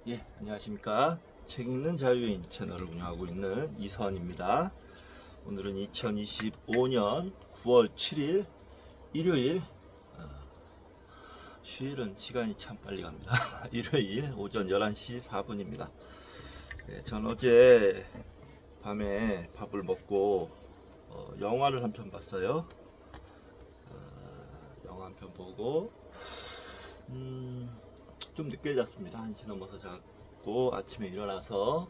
예, 안녕하십니까. 책 읽는 자유인 채널을 운영하고 있는 이선입니다. 오늘은 2025년 9월 7일 일요일. 휴일은 시간이 참 빨리 갑니다. 일요일 오전 11시 4분입니다. 예, 전 어제 밤에 밥을 먹고 영화를 한 편 봤어요. 영화 한 편 보고 좀 늦게 잤습니다. 1시 넘어서 잤고 아침에 일어나서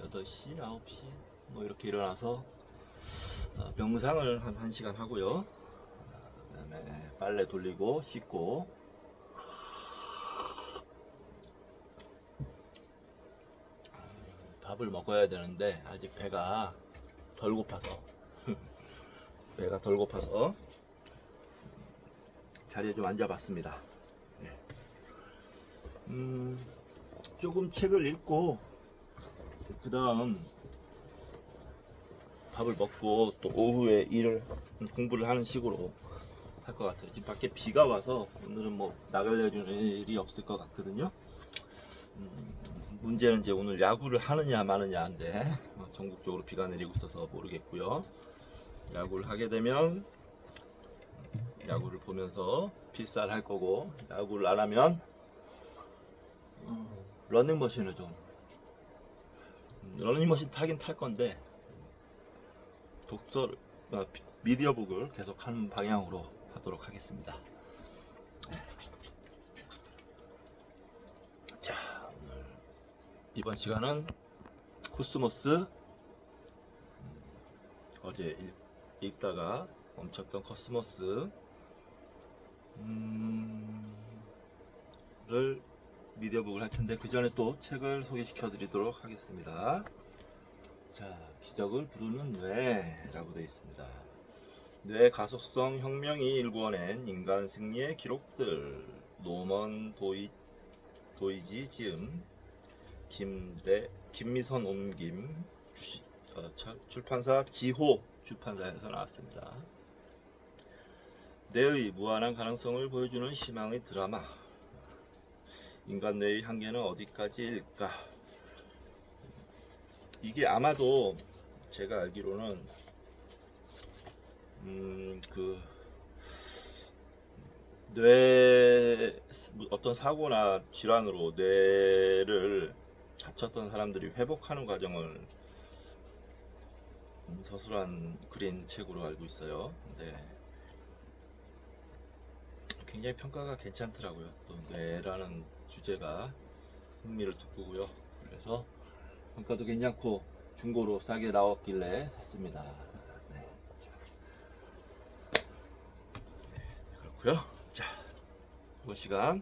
8시, 9시 뭐 이렇게 일어나서 명상을 한 1시간 하고요. 그 다음에 빨래 돌리고 씻고 밥을 먹어야 되는데 아직 배가 덜 고파서 자리에 좀 앉아봤습니다. 조금 책을 읽고 그 다음 밥을 먹고 또 오후에 공부를 하는 식으로 할 것 같아요. 지금 밖에 비가 와서 오늘은 뭐 나갈 일이 없을 것 같거든요. 문제는 이제 오늘 야구를 하느냐 마느냐인데 전국적으로 비가 내리고 있어서 모르겠고요. 야구를 하게 되면 야구를 보면서 필사를 할 거고, 야구를 안 하면 러닝머신 타긴 탈 건데 미디어북을 계속 하는 방향으로 하도록 하겠습니다. 자, 오늘 이번 시간은 코스모스, 어제 읽다가 멈췄던 코스모스 를 미디어북을 할 텐데, 그 전에 또 책을 소개시켜 드리도록 하겠습니다. 자, 기적을 부르는 뇌라고 되어 있습니다. 뇌 가속성 혁명이 일구어낸 인간 승리의 기록들. 노먼 도이지 지음, 김미선 옮김, 출판사 기호 출판사에서 나왔습니다. 뇌의 무한한 가능성을 보여주는 희망의 드라마. 인간 뇌의 한계는 어디까지일까? 이게 아마도 제가 알기로는 어떤 사고나 질환으로 뇌를 다쳤던 사람들이 회복하는 과정을 서술한 그린 책으로 알고 있어요. 근데 굉장히 평가가 괜찮더라고요. 또 뇌라는 주제가 흥미를 돋구고요. 그래서 평가도 괜찮고 중고로 싸게 나왔길래 샀습니다. 네. 그렇고요. 자, 이번 시간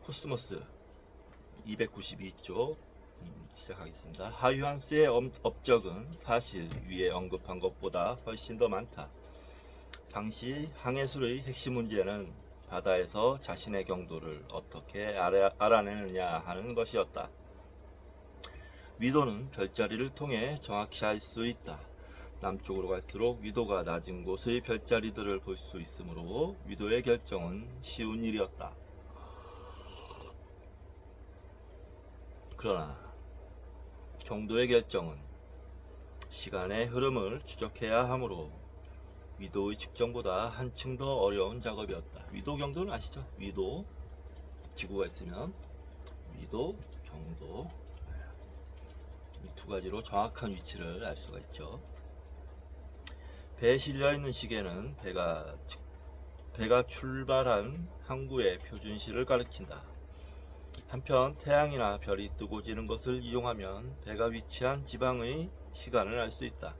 코스모스 292쪽 시작하겠습니다. 하유한스의 업적은 사실 위에 언급한 것보다 훨씬 더 많다. 당시 항해술의 핵심 문제는 바다에서 자신의 경도를 어떻게 알아내느냐 하는 것이었다. 위도는 별자리를 통해 정확히 알 수 있다. 남쪽으로 갈수록 위도가 낮은 곳의 별자리들을 볼 수 있으므로 위도의 결정은 쉬운 일이었다. 그러나 경도의 결정은 시간의 흐름을 추적해야 하므로 위도의 측정보다 한층 더 어려운 작업이었다. 위도 경도는 아시죠? 위도, 지구가 있으면 위도, 경도, 이 두 가지로 정확한 위치를 알 수가 있죠. 배에 실려있는 시계는 배가 출발한 항구의 표준시를 가리킨다. 한편 태양이나 별이 뜨고 지는 것을 이용하면 배가 위치한 지방의 시간을 알 수 있다.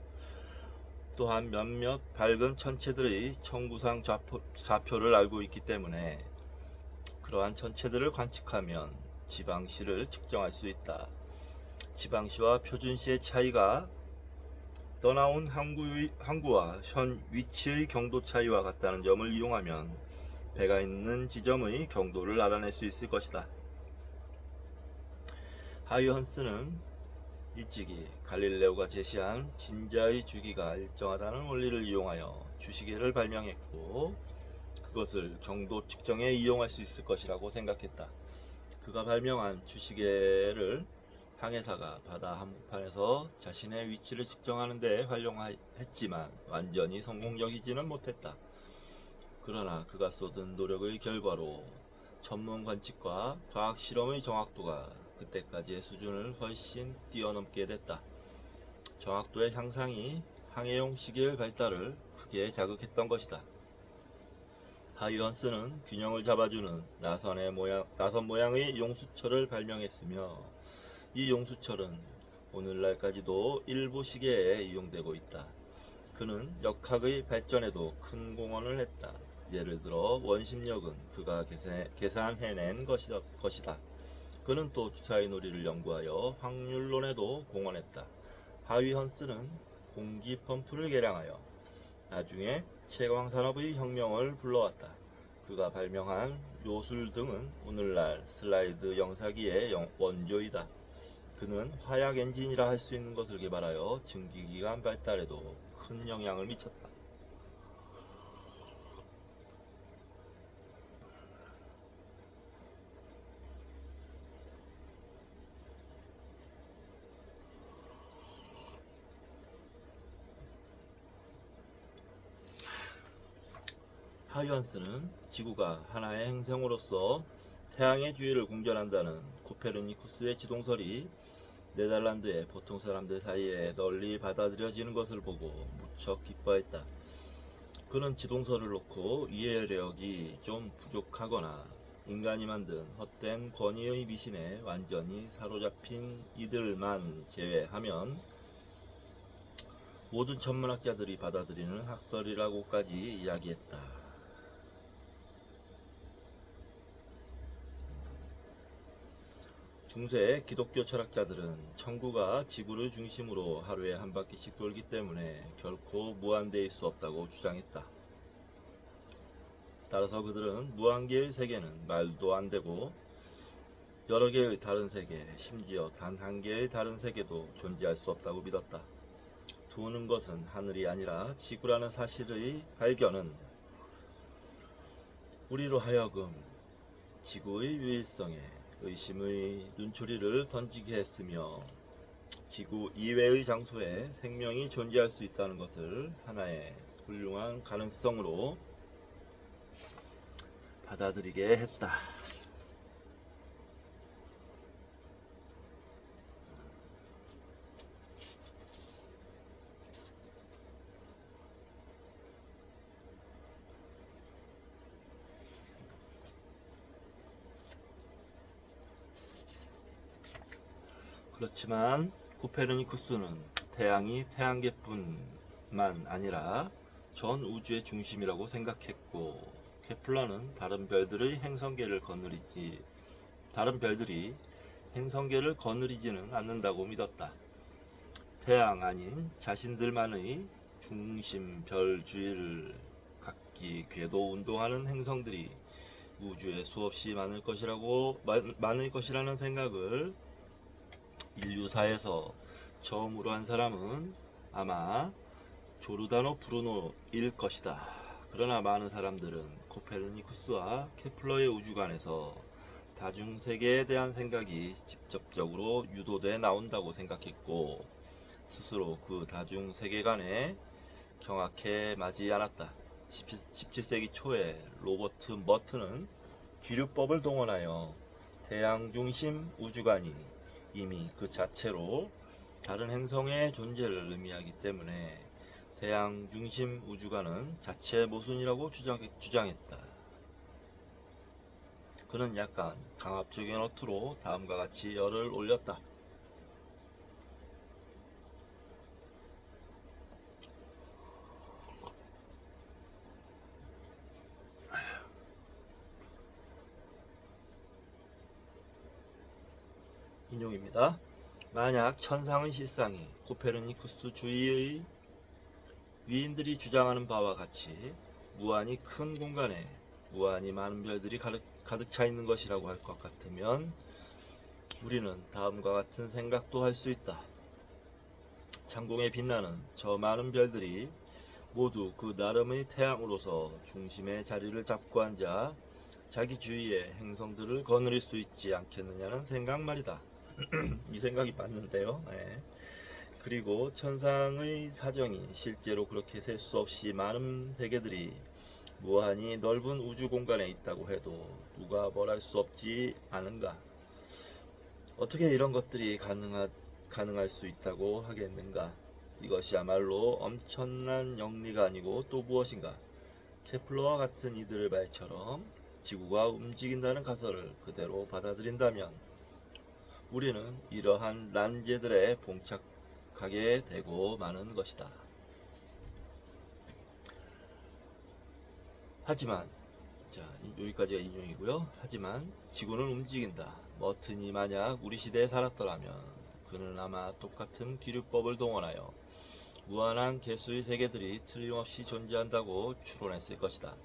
또한 몇몇 밝은 천체들의 청구상 좌표를 알고 있기 때문에 그러한 천체들을 관측하면 지방시를 측정할 수 있다. 지방시와 표준시의 차이가 떠나온 항구와 현 위치의 경도 차이와 같다는 점을 이용하면 배가 있는 지점의 경도를 알아낼 수 있을 것이다. 하이언스는 일찍이 갈릴레오가 제시한 진자의 주기가 일정하다는 원리를 이용하여 주시계를 발명했고, 그것을 경도 측정에 이용할 수 있을 것이라고 생각했다. 그가 발명한 주시계를 항해사가 바다 한복판에서 자신의 위치를 측정하는 데 활용했지만 완전히 성공적이지는 못했다. 그러나 그가 쏟은 노력의 결과로 전문 관측과 과학 실험의 정확도가 그때까지의 수준을 훨씬 뛰어넘게 됐다. 정확도의 향상이 항해용 시계의 발달을 크게 자극했던 것이다. 하이언스는 균형을 잡아주는 나선 모양의 용수철을 발명했으며 이 용수철은 오늘날까지도 일부 시계에 이용되고 있다. 그는 역학의 발전에도 큰 공헌을 했다. 예를 들어 원심력은 그가 계산해낸 것이다. 그는 또 주사위 놀이를 연구하여 확률론에도 공헌했다. 하이언스는 공기 펌프를 개량하여 나중에 채광산업의 혁명을 불러왔다. 그가 발명한 요술 등은 오늘날 슬라이드 영사기의 원조이다. 그는 화약 엔진이라 할 수 있는 것을 개발하여 증기기관 발달에도 큰 영향을 미쳤다. 하이언스는 지구가 하나의 행성으로서 태양의 주위를 공전한다는 코페르니쿠스의 지동설이 네덜란드의 보통 사람들 사이에 널리 받아들여지는 것을 보고 무척 기뻐했다. 그는 지동설을 놓고 이해력이 좀 부족하거나 인간이 만든 헛된 권위의 미신에 완전히 사로잡힌 이들만 제외하면 모든 천문학자들이 받아들이는 학설이라고까지 이야기했다. 중세 기독교 철학자들은 천구가 지구를 중심으로 하루에 한 바퀴씩 돌기 때문에 결코 무한대일 수 없다고 주장했다. 따라서 그들은 무한계의 세계는 말도 안 되고 여러 개의 다른 세계, 심지어 단 한 개의 다른 세계도 존재할 수 없다고 믿었다. 도는 것은 하늘이 아니라 지구라는 사실의 발견은 우리로 하여금 지구의 유일성에 의심의 눈초리를 던지게 했으며 지구 이외의 장소에 생명이 존재할 수 있다는 것을 하나의 훌륭한 가능성으로 받아들이게 했다. 그렇지만 코페르니쿠스는 태양이 태양계뿐만 아니라 전 우주의 중심이라고 생각했고 케플러는 다른 별들이 행성계를 거느리지는 않는다고 믿었다. 태양 아닌 자신들만의 중심 별 주위를 각기 궤도 운동하는 행성들이 우주에 수없이 많을 것이라는 생각을 인류사에서 처음으로 한 사람은 아마 조르다노 브루노일 것이다. 그러나 많은 사람들은 코페르니쿠스와 케플러의 우주관에서 다중세계에 대한 생각이 직접적으로 유도돼 나온다고 생각했고 스스로 그 다중세계관에 경악해 마지 않았다. 17세기 초에 로버트 머트는 기류법을 동원하여 태양 중심 우주관이 이미 그 자체로 다른 행성의 존재를 의미하기 때문에 태양 중심 우주관은 자체 모순이라고 주장했다. 그는 약간 강압적인 어투로 다음과 같이 열을 올렸다. 인용입니다. 만약 천상의 실상이 코페르니쿠스 주위의 위인들이 주장하는 바와 같이 무한히 큰 공간에 무한히 많은 별들이 가득 차 있는 것이라고 할 것 같으면 우리는 다음과 같은 생각도 할 수 있다. 창공에 빛나는 저 많은 별들이 모두 그 나름의 태양으로서 중심의 자리를 잡고 앉아 자기 주위의 행성들을 거느릴 수 있지 않겠느냐는 생각 말이다. 이 생각이 맞는데요. 네. 그리고 천상의 사정이 실제로 그렇게 셀 수 없이 많은 세계들이 무한히 넓은 우주 공간에 있다고 해도 누가 뭘 할 수 없지 않은가? 어떻게 이런 것들이 가능할 수 있다고 하겠는가? 이것이야말로 엄청난 영리가 아니고 또 무엇인가? 케플러와 같은 이들의 말처럼 지구가 움직인다는 가설을 그대로 받아들인다면 우리는 이러한 난제들에 봉착하게 되고 마는 것이다. 하지만 자, 여기까지가 인용이고요. 하지만 지구는 움직인다. 머튼이 만약 우리 시대에 살았더라면 그는 아마 똑같은 기류법을 동원하여 무한한 개수의 세계들이 틀림없이 존재한다고 추론했을 것이다.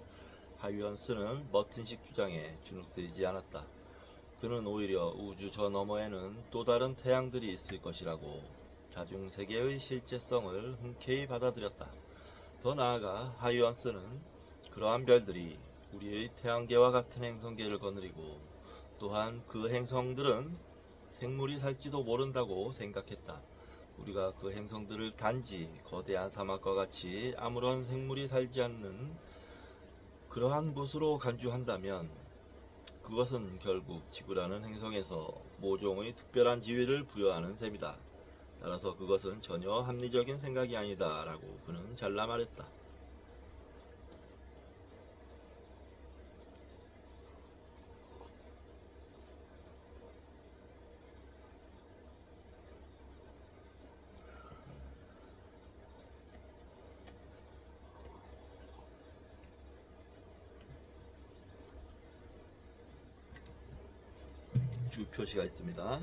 하이언스는 머튼식 주장에 주눅들지 않았다. 그는 오히려 우주 저 너머에는 또 다른 태양들이 있을 것이라고 다중세계의 실제성을 흔쾌히 받아들였다. 더 나아가 하이언스는 그러한 별들이 우리의 태양계와 같은 행성계를 거느리고 또한 그 행성들은 생물이 살지도 모른다고 생각했다. 우리가 그 행성들을 단지 거대한 사막과 같이 아무런 생물이 살지 않는 그러한 곳으로 간주한다면 그것은 결국 지구라는 행성에서 모종의 특별한 지위를 부여하는 셈이다. 따라서 그것은 전혀 합리적인 생각이 아니다 라고 그는 잘라 말했다. 주 표시가 있습니다.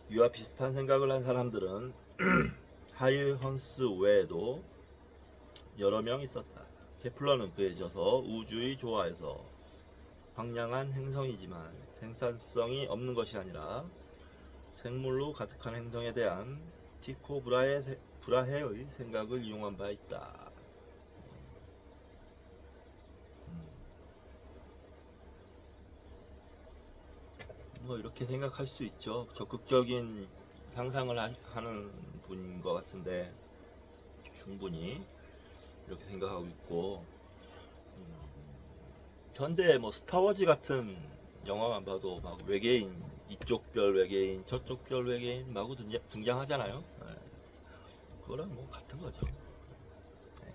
이와 비슷한 생각을 한 사람들은 하이언스 외에도 여러 명 있었다. 케플러는 그에 져서 우주의 조화에서 황량한 행성이지만 생산성이 없는 것이 아니라 생물로 가득한 행성에 대한 티코 브라헤의 생각을 이용한 바 있다. 뭐 이렇게 생각할 수 있죠. 적극적인 상상을 하는 분인 것 같은데 충분히 이렇게 생각하고 있고 현대 뭐 스타워즈 같은 영화만 봐도 막 외계인 이쪽 별 외계인 저쪽 별 외계인 마구 등장하잖아요. 네. 그거랑 뭐 같은 거죠. 네.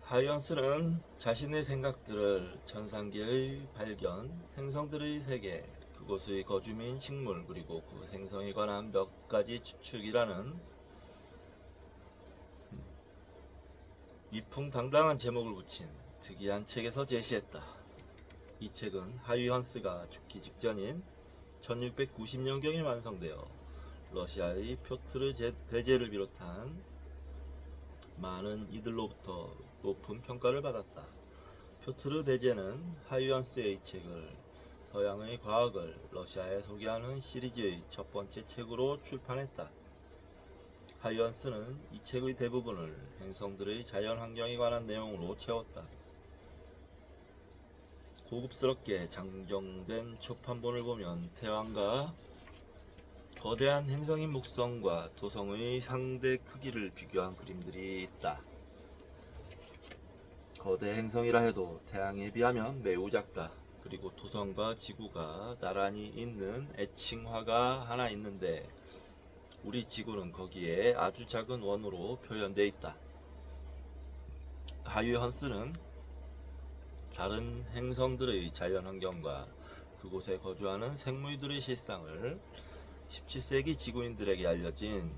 하이언스는 자신의 생각들을 천상계의 발견, 행성들의 세계, 그곳의 거주민 식물 그리고 그 생성에 관한 몇 가지 추측이라는 위풍당당한 제목을 붙인 특이한 책에서 제시했다. 이 책은 하이언스가 죽기 직전인 1690년경에 완성되어 러시아의 표트르 대제를 비롯한 많은 이들로부터 높은 평가를 받았다. 표트르 대제는 하이언스의 이 책을 서양의 과학을 러시아에 소개하는 시리즈의 첫 번째 책으로 출판했다. 하이언스는 이 책의 대부분을 행성들의 자연환경에 관한 내용으로 채웠다. 고급스럽게 장정된 초판본을 보면 태양과 거대한 행성인 목성과 토성의 상대 크기를 비교한 그림들이 있다. 거대 행성이라 해도 태양에 비하면 매우 작다. 그리고 토성과 지구가 나란히 있는 애칭화가 하나 있는데 우리 지구는 거기에 아주 작은 원으로 표현되어 있다. 하이언스는 다른 행성들의 자연환경과 그곳에 거주하는 생물들의 실상을 17세기 지구인들에게 알려진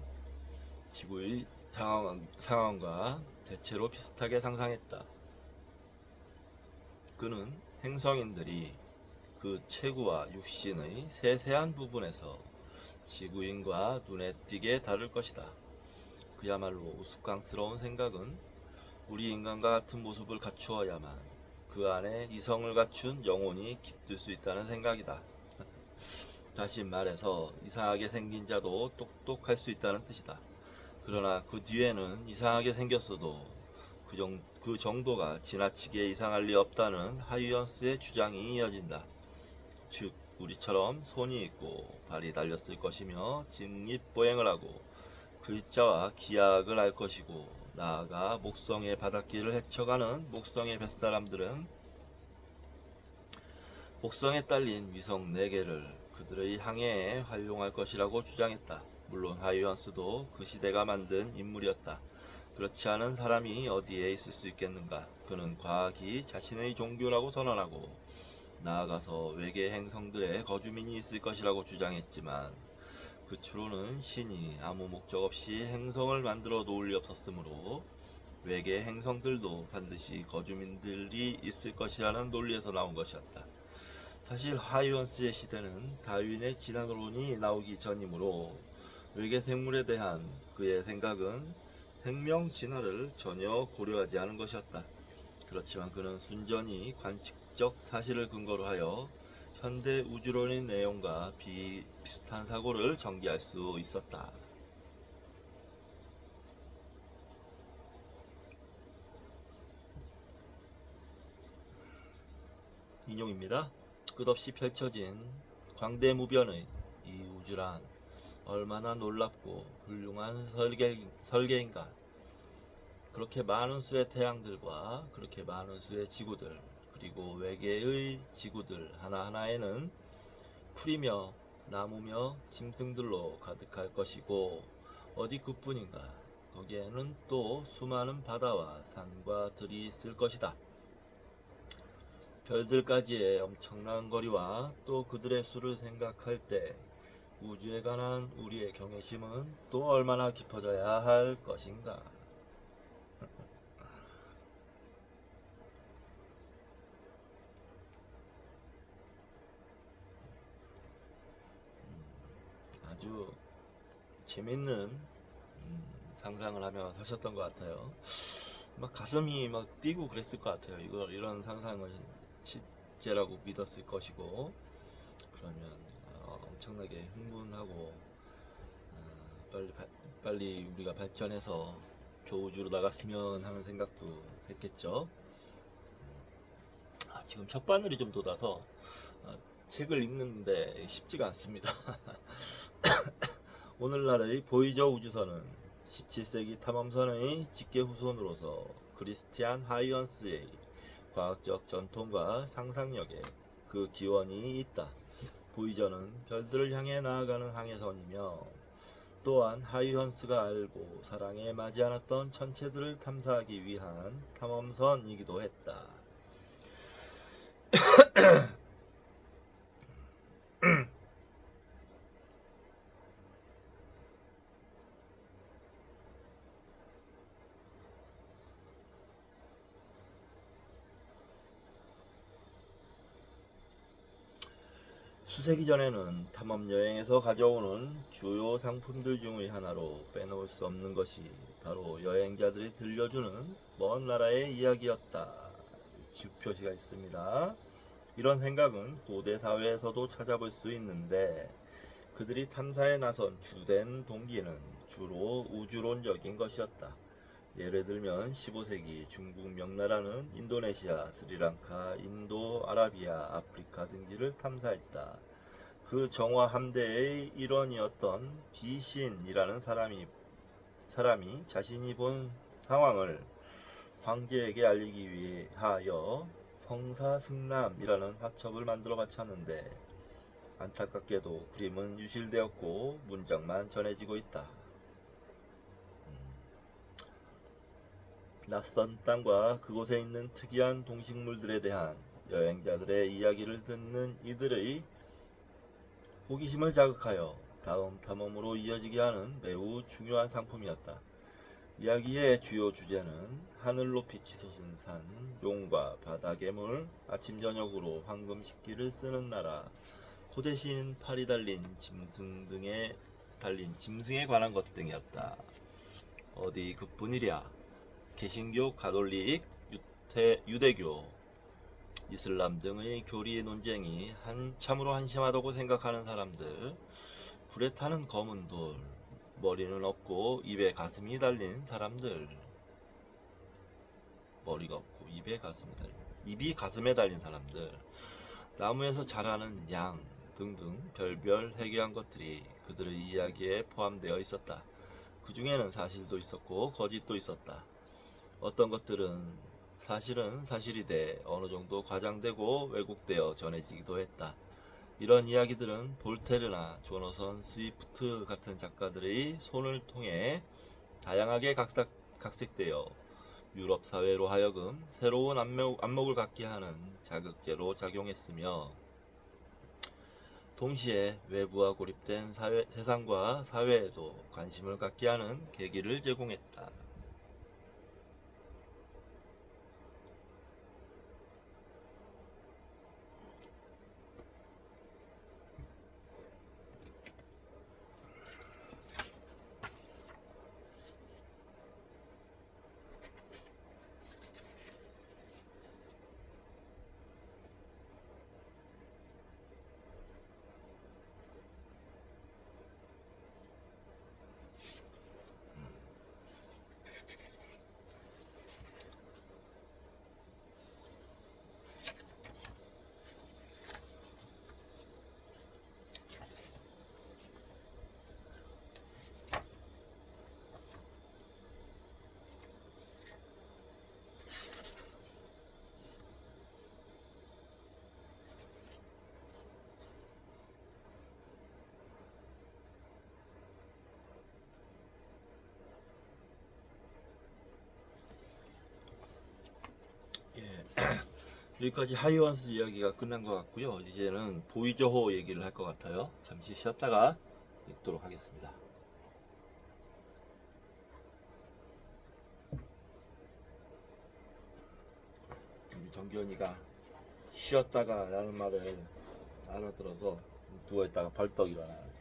지구의 상황과 대체로 비슷하게 상상했다. 그는 행성인들이 그 체구와 육신의 세세한 부분에서 지구인과 눈에 띄게 다를 것이다. 그야말로 우스꽝스러운 생각은 우리 인간과 같은 모습을 갖추어야만 그 안에 이성을 갖춘 영혼이 깃들 수 있다는 생각이다. 다시 말해서 이상하게 생긴 자도 똑똑할 수 있다는 뜻이다. 그러나 그 뒤에는 이상하게 생겼어도 그 정도가 지나치게 이상할 리 없다는 하이언스의 주장이 이어진다. 즉 우리처럼 손이 있고 발이 달렸을 것이며 직립보행을 하고 글자와 기약을 알 것이고 나아가 목성의 바닷길을 헤쳐가는 목성의 뱃사람들은 목성에 딸린 위성 4개를 그들의 항해에 활용할 것이라고 주장했다. 물론 하이언스도 그 시대가 만든 인물이었다. 그렇지 않은 사람이 어디에 있을 수 있겠는가? 그는 과학이 자신의 종교라고 선언하고 나아가서 외계 행성들에 거주민이 있을 것이라고 주장했지만 그 추론은 신이 아무 목적 없이 행성을 만들어 놓을 리 없었으므로 외계 행성들도 반드시 거주민들이 있을 것이라는 논리에서 나온 것이었다. 사실 하이언스의 시대는 다윈의 진화론이 나오기 전이므로 외계 생물에 대한 그의 생각은 생명 진화를 전혀 고려하지 않은 것이었다. 그렇지만 그는 순전히 관측적 사실을 근거로 하여 현대 우주론의 내용과 비슷한 사고를 전개할 수 있었다. 인용입니다. 끝없이 펼쳐진 광대무변의 이 우주란 얼마나 놀랍고 훌륭한 설계인가. 그렇게 많은 수의 태양들과 그렇게 많은 수의 지구들, 그리고 외계의 지구들 하나하나에는 풀이며 나무며 짐승들로 가득할 것이고 어디 그뿐인가. 거기에는 또 수많은 바다와 산과 들이 있을 것이다. 별들까지의 엄청난 거리와 또 그들의 수를 생각할 때 우주에 관한 우리의 경외심은 또 얼마나 깊어져야 할 것인가. 아주 재밌는 상상을 하며 사셨던 것 같아요. 막 가슴이 막 뛰고 그랬을 것 같아요. 이런 상상을 실제라고 믿었을 것이고, 그러면 엄청나게 흥분하고 빨리 우리가 발전해서 조우주로 나갔으면 하는 생각도 했겠죠. 지금 혓바늘이 좀 돋아서 책을 읽는데 쉽지가 않습니다. 오늘날의 보이저 우주선은 17세기 탐험선의 직계 후손으로서 크리스티안 하이언스의 과학적 전통과 상상력에 그 기원이 있다. 보이저는 별들을 향해 나아가는 항해선이며 또한 하이언스가 알고 사랑에 맞지 않았던 천체들을 탐사하기 위한 탐험선이기도 했다. 수세기 전에는 탐험 여행에서 가져오는 주요 상품들 중의 하나로 빼놓을 수 없는 것이 바로 여행자들이 들려주는 먼 나라의 이야기였다. 표시가 있습니다. 이런 생각은 고대 사회에서도 찾아볼 수 있는데 그들이 탐사에 나선 주된 동기는 주로 우주론적인 것이었다. 예를 들면 15세기 중국 명나라는 인도네시아, 스리랑카, 인도, 아라비아, 아프리카 등지를 탐사했다. 그 정화 함대의 일원이었던 비신이라는 사람이 자신이 본 상황을 황제에게 알리기 위하여 성사승남이라는 화첩을 만들어 바쳤는데 안타깝게도 그림은 유실되었고 문장만 전해지고 있다. 낯선 땅과 그곳에 있는 특이한 동식물들에 대한 여행자들의 이야기를 듣는 이들의 호기심을 자극하여 다음 탐험으로 이어지게 하는 매우 중요한 상품이었다. 이야기의 주요 주제는 하늘 높이 치솟은 산, 용과 바다 괴물, 아침 저녁으로 황금 식기를 쓰는 나라, 그 대신 팔이 달린 짐승에 관한 것 등이었다. 어디 그뿐이랴. 개신교, 가톨릭, 유대교, 이슬람 등의 교리 논쟁이 참으로 한심하다고 생각하는 사람들, 불에 타는 검은 돌, 머리는 없고 입에 가슴이 달린 사람들, 머리가 없고 입이 가슴에 달린 사람들, 나무에서 자라는 양 등등 별별 해괴한 것들이 그들의 이야기에 포함되어 있었다. 그 중에는 사실도 있었고 거짓도 있었다. 어떤 것들은 사실은 사실이 돼 어느 정도 과장되고 왜곡되어 전해지기도 했다. 이런 이야기들은 볼테르나 조너선 스위프트 같은 작가들의 손을 통해 다양하게 각색되어 유럽 사회로 하여금 새로운 안목을 갖게 하는 자극제로 작용했으며, 동시에 외부와 고립된 세상과 사회에도 관심을 갖게 하는 계기를 제공했다. 여기까지 하이원스 이야기가 끝난 것 같고요. 이제는 보이저호 얘기를 할 것 같아요. 잠시 쉬었다가 읽도록 하겠습니다. 우리 정견이가 쉬었다가 라는 말을 알아들어서 누워있다가 벌떡 일어나요.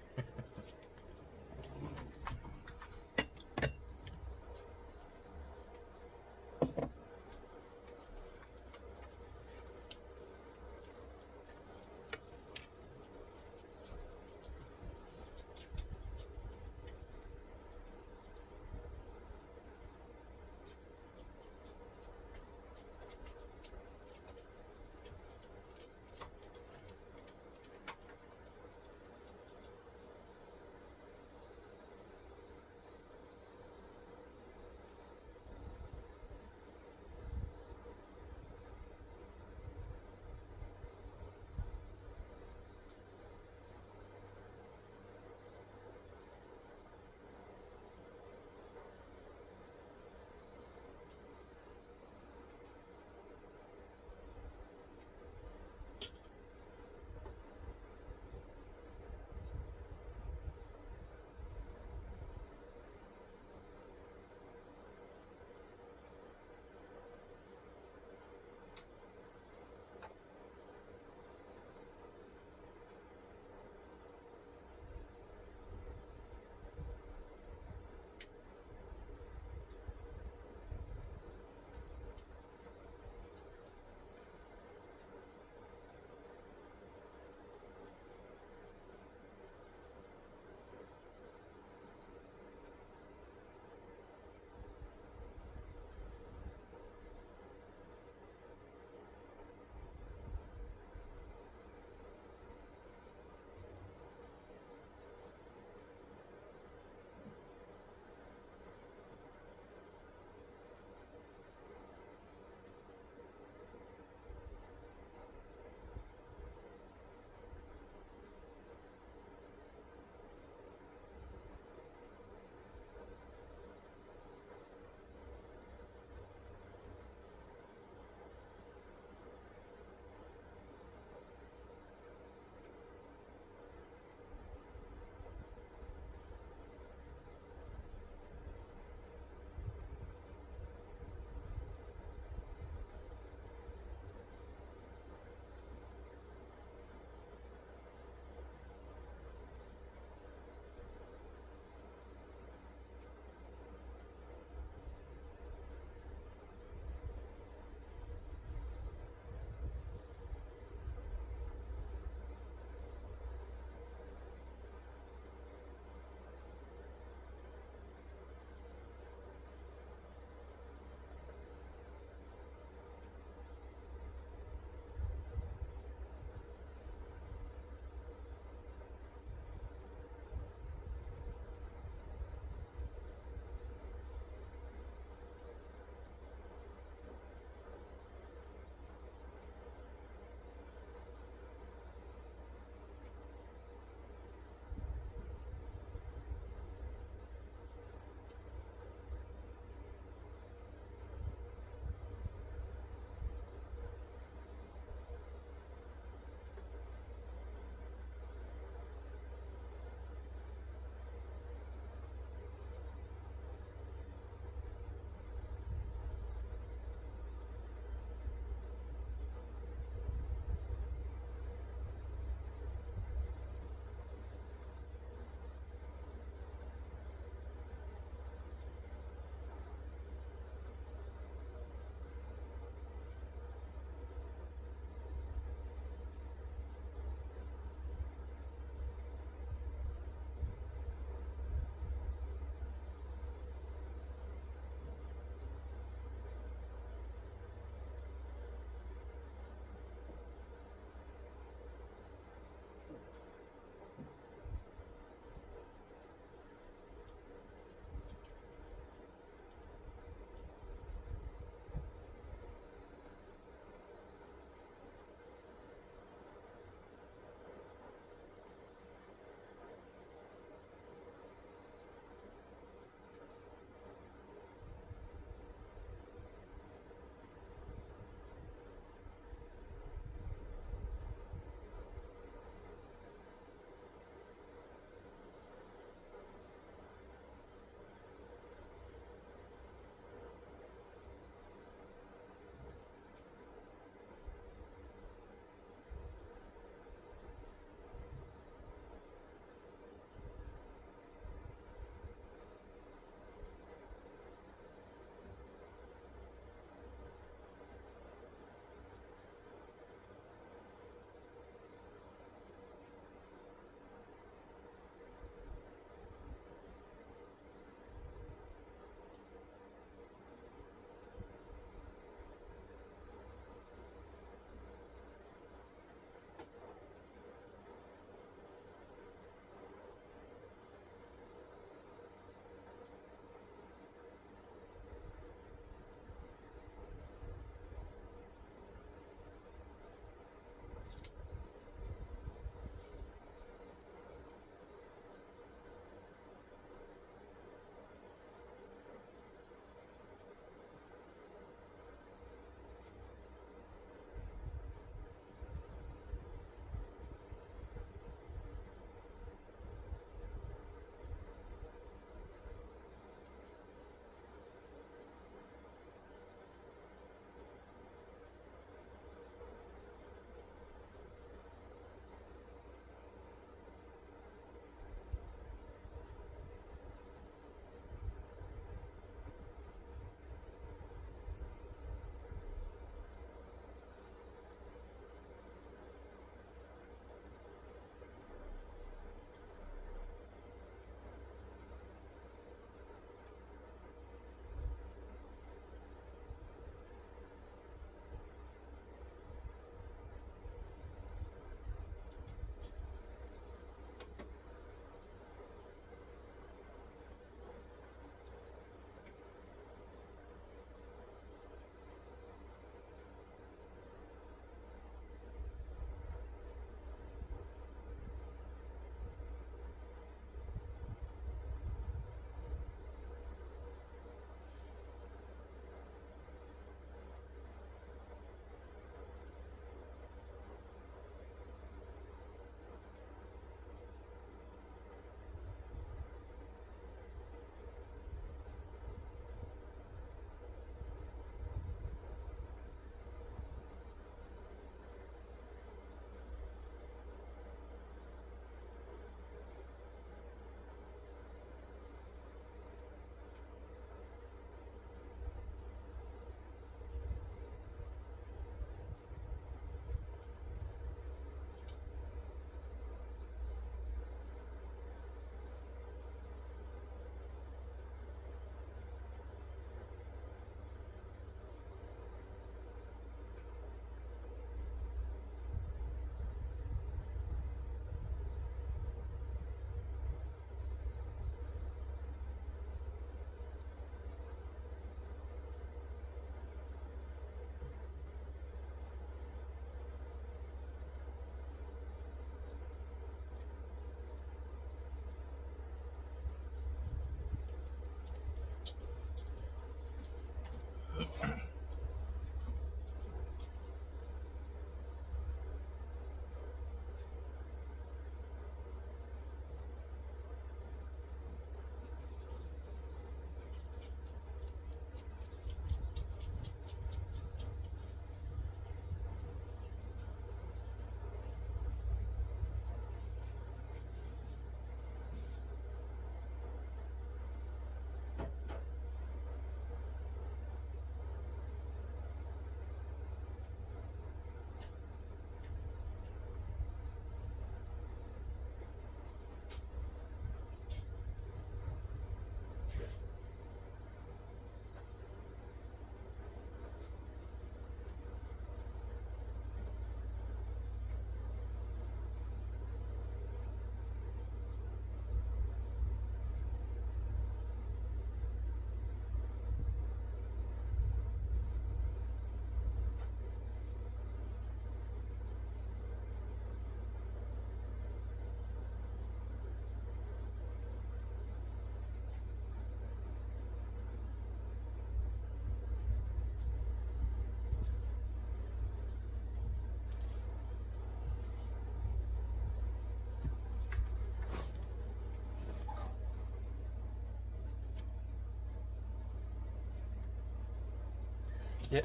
예,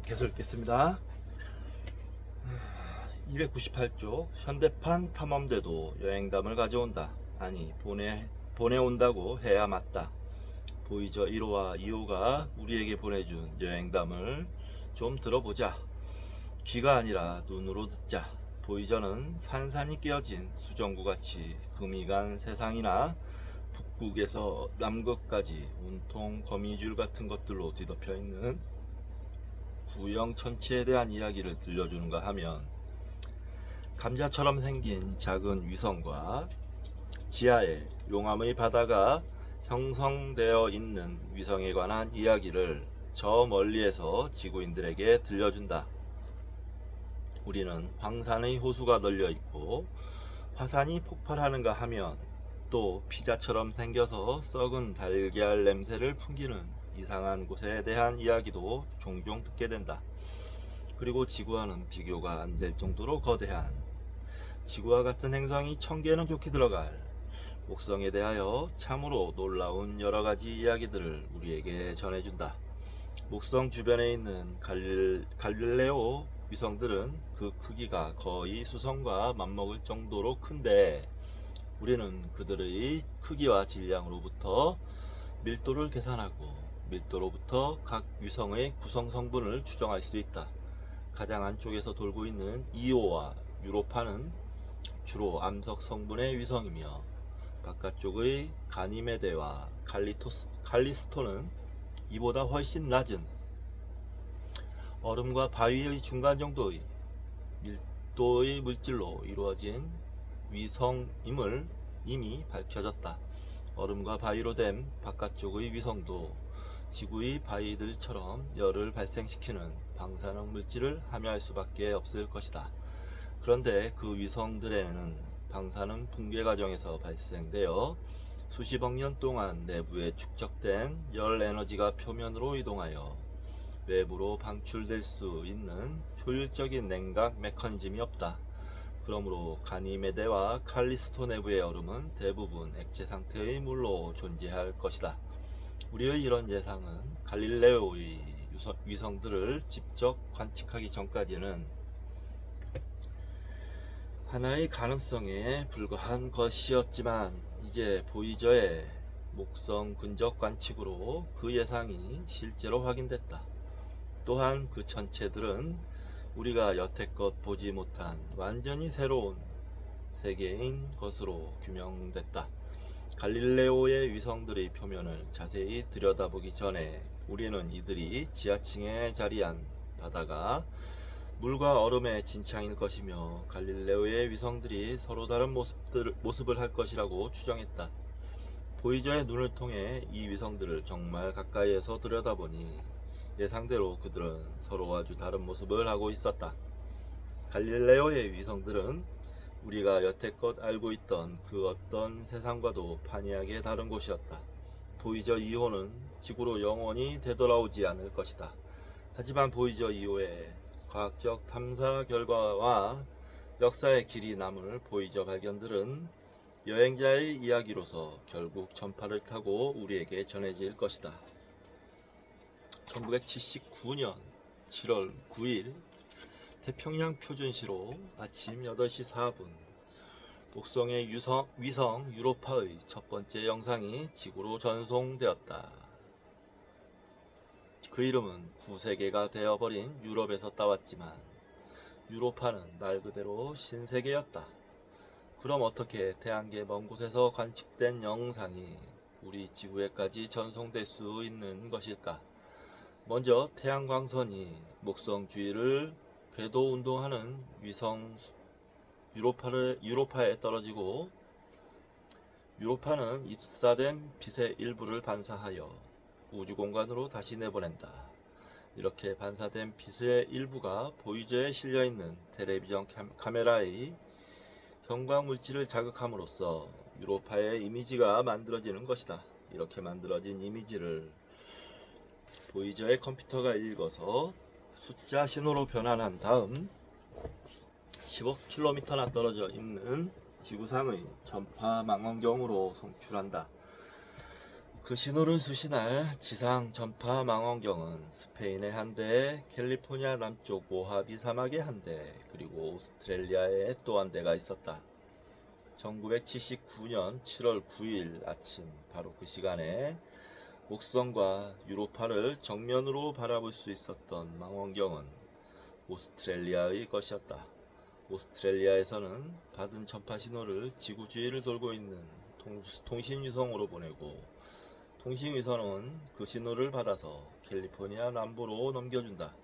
계속 읽겠습니다. 298쪽 현대판 탐험대도 여행담을 가져온다. 아니 보내온다고 해야 맞다. 보이저 1호와 2호가 우리에게 보내준 여행담을 좀 들어보자. 귀가 아니라 눈으로 듣자. 보이저는 산산이 끼어진 수정구같이 금이 간 세상이나 북극에서 남극까지 온통 거미줄 같은 것들로 뒤덮여 있는 구형 천체에 대한 이야기를 들려주는가 하면 감자처럼 생긴 작은 위성과 지하에 용암의 바다가 형성되어 있는 위성에 관한 이야기를 저 멀리에서 지구인들에게 들려준다. 우리는 황산의 호수가 널려 있고 화산이 폭발하는가 하면 또 피자처럼 생겨서 썩은 달걀 냄새를 풍기는 이상한 곳에 대한 이야기도 종종 듣게 된다. 그리고 지구와는 비교가 안 될 정도로 거대한 지구와 같은 행성이 1000개는 좋게 들어갈 목성에 대하여 참으로 놀라운 여러 가지 이야기들을 우리에게 전해준다. 목성 주변에 있는 갈릴레오 위성들은 그 크기가 거의 수성과 맞먹을 정도로 큰데 우리는 그들의 크기와 질량으로부터 밀도를 계산하고 밀도로부터 각 위성의 구성 성분을 추정할 수 있다. 가장 안쪽에서 돌고 있는 이오와 유로파는 주로 암석 성분의 위성이며 바깥쪽의 가니메데와 칼리스토는 이보다 훨씬 낮은 얼음과 바위의 중간 정도의 밀도의 물질로 이루어진 위성임을 이미 밝혀졌다. 얼음과 바위로 된 바깥쪽의 위성도 지구의 바위들처럼 열을 발생시키는 방사능 물질을 함유할 수밖에 없을 것이다. 그런데 그 위성들에는 방사능 붕괴 과정에서 발생되어 수십억 년 동안 내부에 축적된 열 에너지가 표면으로 이동하여 외부로 방출될 수 있는 효율적인 냉각 메커니즘이 없다. 그러므로 가니메데와 칼리스토 내부의 얼음은 대부분 액체 상태의 물로 존재할 것이다. 우리의 이런 예상은 갈릴레오의 위성들을 직접 관측하기 전까지는 하나의 가능성에 불과한 것이었지만 이제 보이저의 목성 근접 관측으로 그 예상이 실제로 확인됐다. 또한 그 천체들은 우리가 여태껏 보지 못한 완전히 새로운 세계인 것으로 규명됐다. 갈릴레오의 위성들의 표면을 자세히 들여다보기 전에 우리는 이들이 지하층에 자리한 바다가 물과 얼음의 진창일 것이며 갈릴레오의 위성들이 서로 다른 모습을 할 것이라고 추정했다. 보이저의 눈을 통해 이 위성들을 정말 가까이에서 들여다보니 예상대로 그들은 서로 아주 다른 모습을 하고 있었다. 갈릴레오의 위성들은 우리가 여태껏 알고 있던 그 어떤 세상과도 판이하게 다른 곳이었다. 보이저 2호는 지구로 영원히 되돌아오지 않을 것이다. 하지만 보이저 2호의 과학적 탐사 결과와 역사의 길이 남을 보이저 발견들은 여행자의 이야기로서 결국 전파를 타고 우리에게 전해질 것이다. 1979년 7월 9일 태평양 표준시로 아침 8시 4분 목성의 위성 유로파의 첫 번째 영상이 지구로 전송되었다. 그 이름은 구세계가 되어버린 유럽에서 따왔지만 유로파는 말 그대로 신세계였다. 그럼 어떻게 태양계 먼 곳에서 관측된 영상이 우리 지구에까지 전송될 수 있는 것일까? 먼저 태양광선이 목성 주위를 궤도 운동하는 위성 유로파에 떨어지고 유로파는 입사된 빛의 일부를 반사하여 우주공간으로 다시 내보낸다. 이렇게 반사된 빛의 일부가 보이저에 실려있는 텔레비전 카메라의 형광물질을 자극함으로써 유로파의 이미지가 만들어지는 것이다. 이렇게 만들어진 이미지를 보이저의 컴퓨터가 읽어서 숫자 신호로 변환한 다음 15km나 떨어져 있는 지구상의 전파 망원경으로 송출한다. 그 신호를 수신할 지상 전파 망원경은 스페인의 한 대, 캘리포니아 남쪽 모하비 사막의 한 대, 그리고 오스트레일리아에 또 한 대가 있었다. 1979년 7월 9일 아침 바로 그 시간에 목성과 유로파를 정면으로 바라볼 수 있었던 망원경은 오스트레일리아의 것이었다. 오스트레일리아에서는 받은 전파 신호를 지구 주위를 돌고 있는 통신위성으로 보내고 통신위성은 그 신호를 받아서 캘리포니아 남부로 넘겨준다.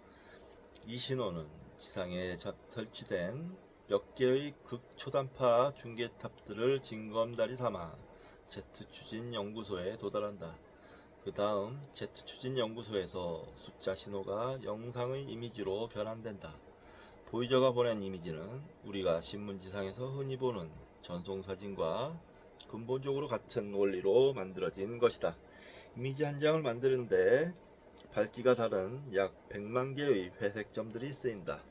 이 신호는 지상에 설치된 몇 개의 극초단파 중계탑들을 징검다리 삼아 제트 추진 연구소에 도달한다. 그 다음 제트 추진 연구소에서 숫자 신호가 영상의 이미지로 변환된다. 보이저가 보낸 이미지는 우리가 신문지상에서 흔히 보는 전송사진과 근본적으로 같은 원리로 만들어진 것이다. 이미지 한 장을 만드는데 밝기가 다른 약 100만 개의 회색 점들이 쓰인다.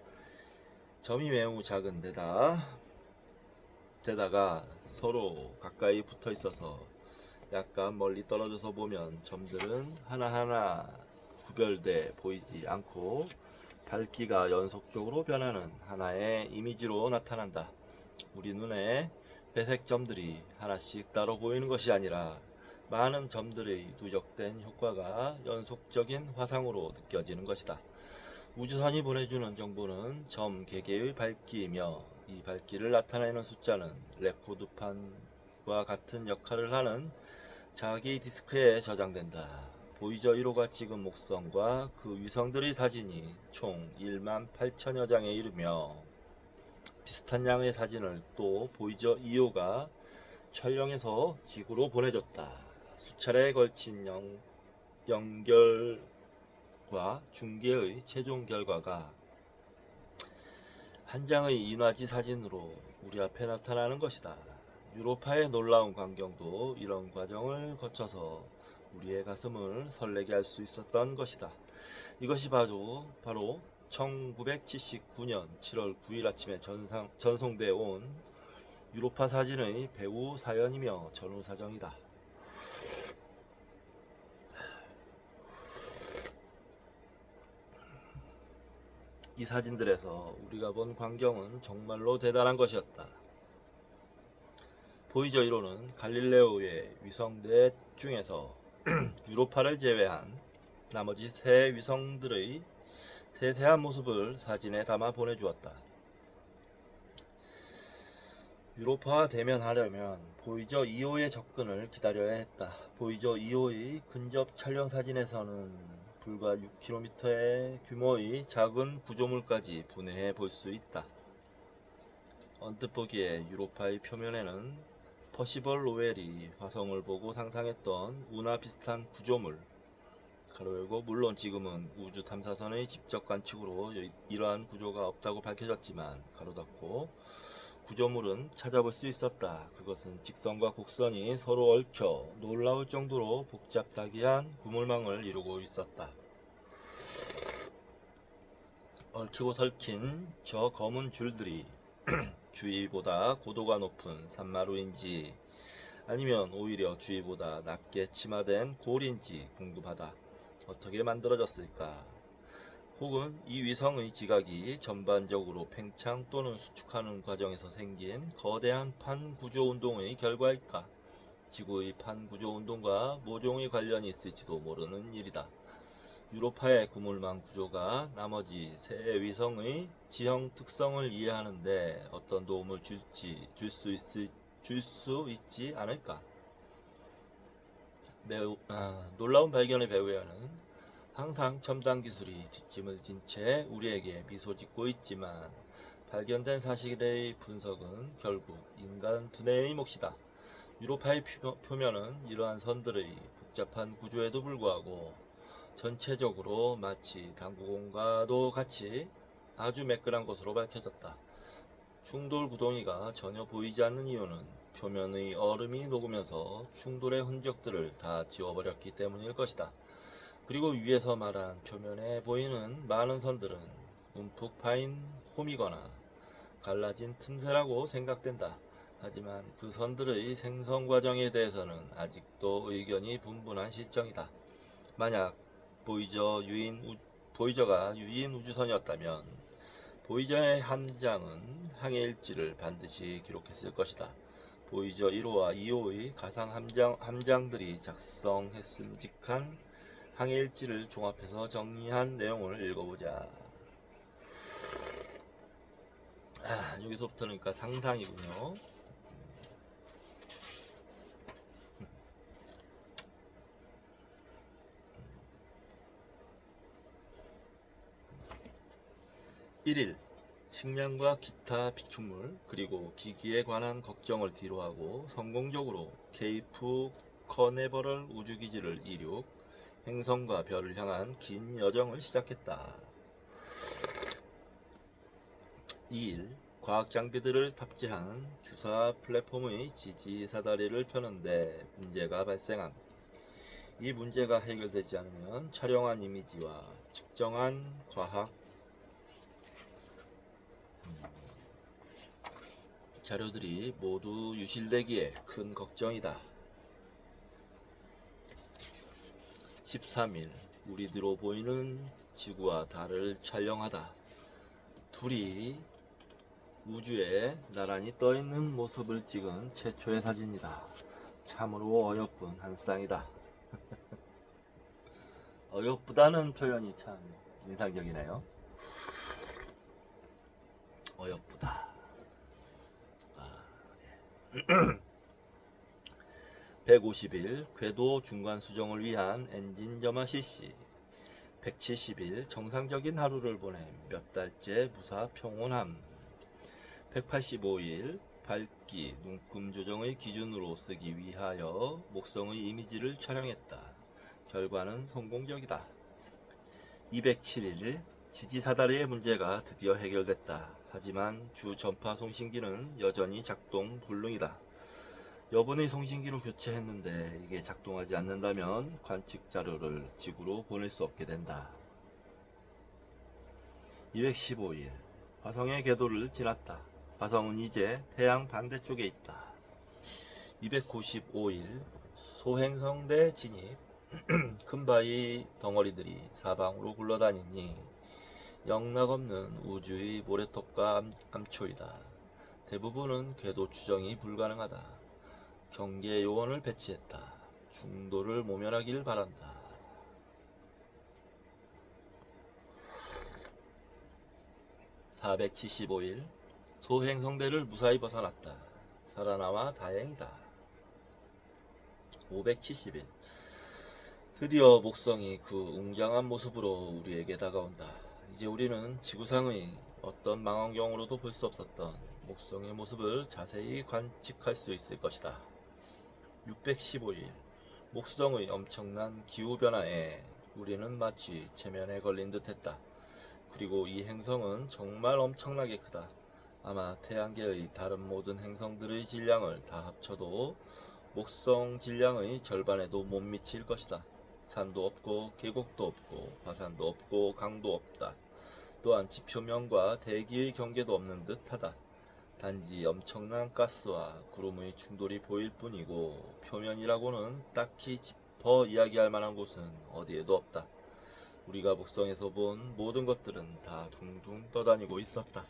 점이 매우 작은 데다가 서로 가까이 붙어 있어서 약간 멀리 떨어져서 보면 점들은 하나하나 구별돼 보이지 않고 밝기가 연속적으로 변하는 하나의 이미지로 나타난다. 우리 눈에 회색 점들이 하나씩 따로 보이는 것이 아니라 많은 점들의 누적된 효과가 연속적인 화상으로 느껴지는 것이다. 우주선이 보내주는 정보는 점 개개의 밝기이며 이 밝기를 나타내는 숫자는 레코드판과 같은 역할을 하는 자기 디스크에 저장된다. 보이저 1호가 찍은 목성과 그 위성들의 사진이 총 1만 8천여 장에 이르며 비슷한 양의 사진을 또 보이저 2호가 촬영해서 지구로 보내줬다. 수차례에 걸친 연결과 중계의 최종 결과가 한 장의 인화지 사진으로 우리 앞에 나타나는 것이다. 유로파의 놀라운 광경도 이런 과정을 거쳐서 우리의 가슴을 설레게 할 수 있었던 것이다. 이것이 바로 1979년 7월 9일 아침에 전송되어 온 유로파 사진의 배우 사연이며 전후 사정이다. 이 사진들에서 우리가 본 광경은 정말로 대단한 것이었다. 보이저 1호는 갈릴레오의 위성대 중에서 유로파를 제외한 나머지 세 위성들의 세세한 모습을 사진에 담아 보내주었다. 유로파와 대면하려면 보이저 2호의 접근을 기다려야 했다. 보이저 2호의 근접 촬영 사진에서는 불과 6km의 규모의 작은 구조물까지 분해해 볼 수 있다. 언뜻 보기에 유로파의 표면에는 퍼시벌 로웰이 화성을 보고 상상했던 운하 비슷한 구조물, 가로열고 물론 지금은 우주 탐사선의 직접 관측으로 이러한 구조가 없다고 밝혀졌지만 가로 닫고 구조물은 찾아볼 수 있었다. 그것은 직선과 곡선이 서로 얽혀 놀라울 정도로 복잡다기한 구물망을 이루고 있었다. 얽히고 설킨 저 검은 줄들이 주위보다 고도가 높은 산마루인지 아니면 오히려 주위보다 낮게 침하된 골인지 궁금하다. 어떻게 만들어졌을까? 혹은 이 위성의 지각이 전반적으로 팽창 또는 수축하는 과정에서 생긴 거대한 판구조 운동의 결과일까? 지구의 판구조 운동과 모종의 관련이 있을지도 모르는 일이다. 유로파의 구물망 구조가 나머지 새 위성의 지형 특성을 이해하는데 어떤 도움을 줄 수 있지 않을까? 매우 놀라운 발견의 배후에는 항상 첨단 기술이 뒷짐을 진 채 우리에게 미소 짓고 있지만 발견된 사실의 분석은 결국 인간 두뇌의 몫이다. 유로파의 표면은 이러한 선들의 복잡한 구조에도 불구하고 전체적으로 마치 당구공과도 같이 아주 매끈한 것으로 밝혀졌다. 충돌 구덩이가 전혀 보이지 않는 이유는 표면의 얼음이 녹으면서 충돌의 흔적들을 다 지워버렸기 때문일 것이다. 그리고 위에서 말한 표면에 보이는 많은 선들은 움푹 파인 홈이거나 갈라진 틈새라고 생각된다. 하지만 그 선들의 생성 과정에 대해서는 아직도 의견이 분분한 실정이다. 만약 보이저가 유인 우주선이었다면 보이저의 함장은 항해 일지를 반드시 기록했을 것이다. 보이저 1호와 2호의 가상 함장들이 작성했음직한 항해 일지를 종합해서 정리한 내용을 읽어보자. 여기서부터는 그러니까 상상이군요. (1일) 식량과 기타 비축물 그리고 기기에 관한 걱정을 뒤로하고 성공적으로 케이프 커네버럴 우주기지를 이륙, 행성과 별을 향한 긴 여정을 시작했다. 2일 과학 장비들을 탑재한 주사 플랫폼의 지지 사다리를 펴는데 문제가 발생함. 이 문제가 해결되지 않으면 촬영한 이미지와 측정한 과학 자료들이 모두 유실되기에 큰 걱정이다. 13일 우리뒤로 보이는 지구와 달을 촬영하다. 둘이 우주에 나란히 떠있는 모습을 찍은 최초의 사진이다. 참으로 어여쁜 한 쌍이다. 어여쁘다는 표현이 참 인상적이네요. 어여쁘다. 150일 궤도 중간 수정을 위한 엔진 점화 실시. 170일 정상적인 하루를 보낸 몇 달째 무사 평온함. 185일 밝기, 눈금 조정의 기준으로 쓰기 위하여 목성의 이미지를 촬영했다. 결과는 성공적이다. 207일 지지사다리의 문제가 드디어 해결됐다. 하지만 주 전파 송신기는 여전히 작동 불능이다. 여분의 송신기로 교체했는데 이게 작동하지 않는다면 관측 자료를 지구로 보낼 수 없게 된다. 215일 화성의 궤도를 지났다. 화성은 이제 태양 반대쪽에 있다. 295일 소행성대 진입. 큰 바위 덩어리들이 사방으로 굴러다니니 영락없는 우주의 모래톱과 암초이다. 대부분은 궤도 추정이 불가능하다. 경계 요원을 배치했다. 중도를 모면하길 바란다. 475일 소행성대를 무사히 벗어났다. 살아남아 다행이다. 570일 드디어 목성이 그 웅장한 모습으로 우리에게 다가온다. 이제 우리는 지구상의 어떤 망원경으로도 볼 수 없었던 목성의 모습을 자세히 관측할 수 있을 것이다. 615일 목성의 엄청난 기후변화에 우리는 마치 체면에 걸린 듯 했다. 그리고 이 행성은 정말 엄청나게 크다. 아마 태양계의 다른 모든 행성들의 질량을 다 합쳐도 목성 질량의 절반에도 못 미칠 것이다. 산도 없고 계곡도 없고 화산도 없고 강도 없다. 또한 지표면과 대기의 경계도 없는 듯하다. 단지 엄청난 가스와 구름의 충돌이 보일 뿐이고 표면이라고는 딱히 짚어 이야기할 만한 곳은 어디에도 없다. 우리가 목성에서 본 모든 것들은 다 둥둥 떠다니고 있었다.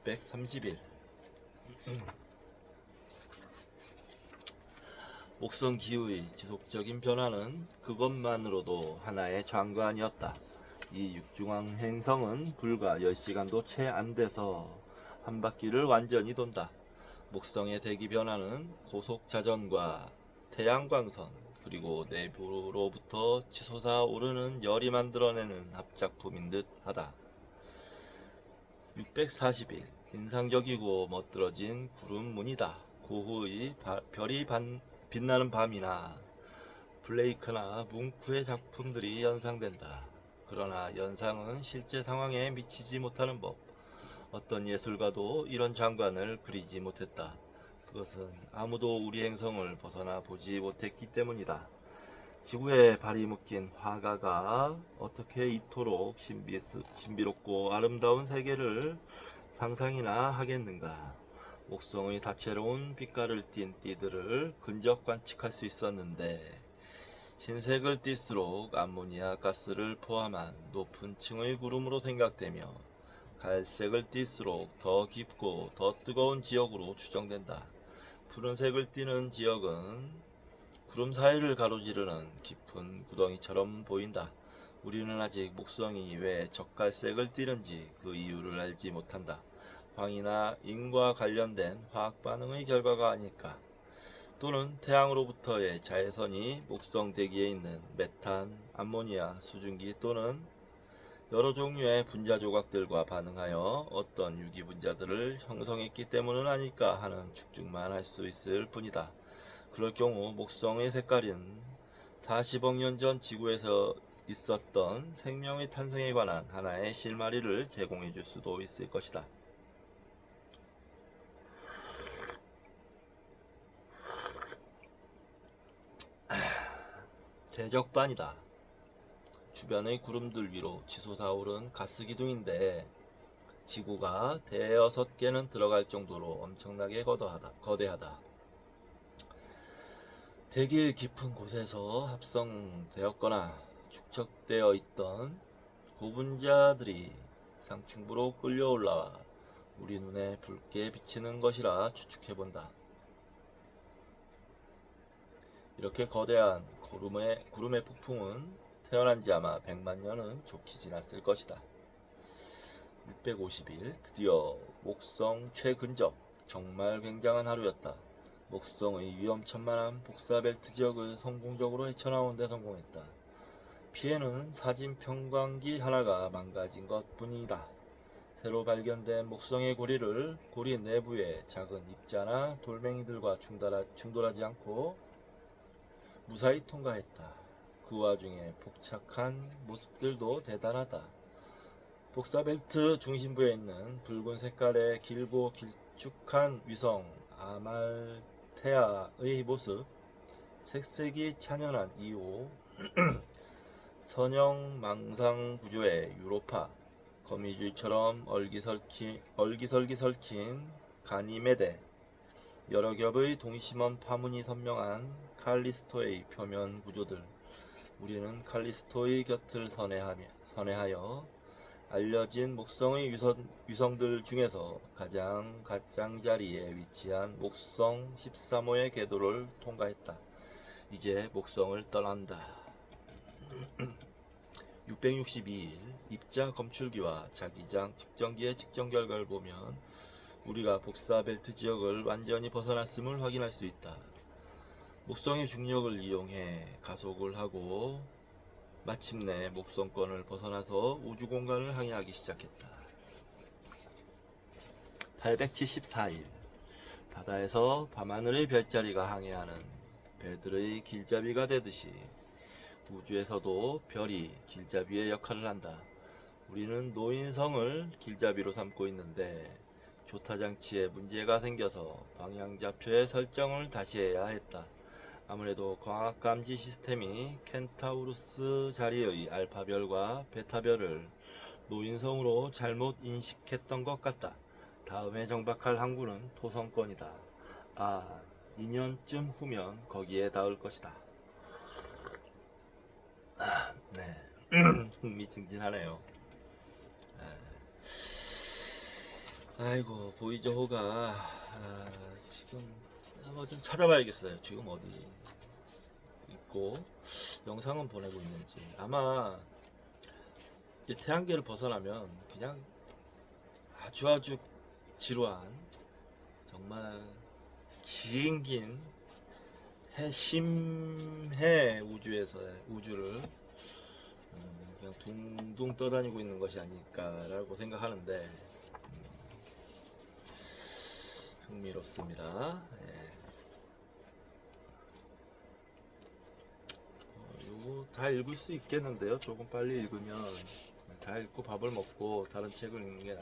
631. 목성 기후의 지속적인 변화는 그것만으로도 하나의 장관이었다. 이 육중앙 행성은 불과 10시간도 채 안 돼서 한 바퀴를 완전히 돈다. 목성의 대기 변화는 고속 자전과 태양광선 그리고 내부로부터 치솟아 오르는 열이 만들어내는 합작품인 듯 하다. 641. 인상적이고 멋들어진 구름무늬다. 고흐의 별이 빛나는 밤이나 블레이크나 뭉크의 작품들이 연상된다. 그러나 연상은 실제 상황에 미치지 못하는 법. 어떤 예술가도 이런 장관을 그리지 못했다. 그것은 아무도 우리 행성을 벗어나 보지 못했기 때문이다. 지구에 발이 묶인 화가가 어떻게 이토록 신비롭고 아름다운 세계를 상상이나 하겠는가. 목성의 다채로운 빛깔을 띤 띠들을 근접 관측할 수 있었는데 흰색을 띠수록 암모니아 가스를 포함한 높은 층의 구름으로 생각되며 갈색을 띠수록 더 깊고 더 뜨거운 지역으로 추정된다. 푸른색을 띠는 지역은 구름 사이를 가로지르는 깊은 구덩이처럼 보인다. 우리는 아직 목성이 왜 적갈색을 띠는지 그 이유를 알지 못한다. 황이나 인과 관련된 화학 반응의 결과가 아닐까? 또는 태양으로부터의 자외선이 목성 대기에 있는 메탄, 암모니아, 수증기 또는 여러 종류의 분자 조각들과 반응하여 어떤 유기 분자들을 형성했기 때문은 아닐까 하는 추측만 할 수 있을 뿐이다. 그럴 경우 목성의 색깔은 40억 년 전 지구에서 있었던 생명의 탄생에 관한 하나의 실마리를 제공해 줄 수도 있을 것이다. 대적반이다. 주변의 구름들 위로 치솟아오른 가스 기둥인데 지구가 대여섯 개는 들어갈 정도로 엄청나게 거대하다. 대기 깊은 곳에서 합성되었거나 축적되어 있던 고분자들이 상층부로 끌려 올라와 우리 눈에 붉게 비치는 것이라 추측해본다. 이렇게 거대한 구름의 폭풍은 태어난 지 아마 100만 년은 좋게 지났을 것이다. 651. 드디어 목성 최근접. 정말 굉장한 하루였다. 목성의 위험천만한 복사벨트 지역을 성공적으로 헤쳐나오는 데 성공했다. 피해는 사진 평광기 하나가 망가진 것 뿐이다. 새로 발견된 목성의 고리 내부에 작은 입자나 돌멩이들과 충돌하지 않고 무사히 통과했다. 그 와중에 폭착한 모습들도 대단하다. 복사벨트 중심부에 있는 붉은 색깔의 길고 길쭉한 위성 아말테아의 모습, 색색이 찬연한 2호, 선형 망상 구조의 유로파, 거미줄처럼 얼기설기 설킨 가니메데, 여러 겹의 동심원 파문이 선명한 칼리스토의 표면 구조들. 우리는 칼리스토의 곁을 선회하여 알려진 목성의 위성들 중에서 가장 가장자리에 위치한 목성 13호의 궤도를 통과했다. 이제 목성을 떠난다. 662일 입자 검출기와 자기장 측정기의 측정 결과를 보면 우리가 복사벨트 지역을 완전히 벗어났음을 확인할 수 있다. 목성의 중력을 이용해 가속을 하고 마침내 목성권을 벗어나서 우주공간을 항해하기 시작했다. 874일 바다에서 밤하늘의 별자리가 항해하는 배들의 길잡이가 되듯이 우주에서도 별이 길잡이의 역할을 한다. 우리는 노인성을 길잡이로 삼고 있는데 조타 장치에 문제가 생겨서 방향좌표의 설정을 다시 해야 했다. 아무래도 광학 감지 시스템이 켄타우루스 자리의 알파별과 베타별을 노인성으로 잘못 인식했던 것 같다. 다음에 정박할 항구는 토성권이다. 2년쯤 후면 거기에 닿을 것이다. 네. 흥미진진하네요. 아이고, 보이저호가 지금 한번 좀 찾아봐야겠어요. 지금 어디 있고 영상은 보내고 있는지. 아마 이 태양계를 벗어나면 그냥 아주 지루한, 정말 긴 심해 우주를 그냥 둥둥 떠다니고 있는 것이 아닐까라고 생각하는데 흥미롭습니다. 예. 이거 다 읽을 수 있겠는데요. 조금 빨리 읽으면 다 읽고 밥을 먹고 다른 책을 읽는 게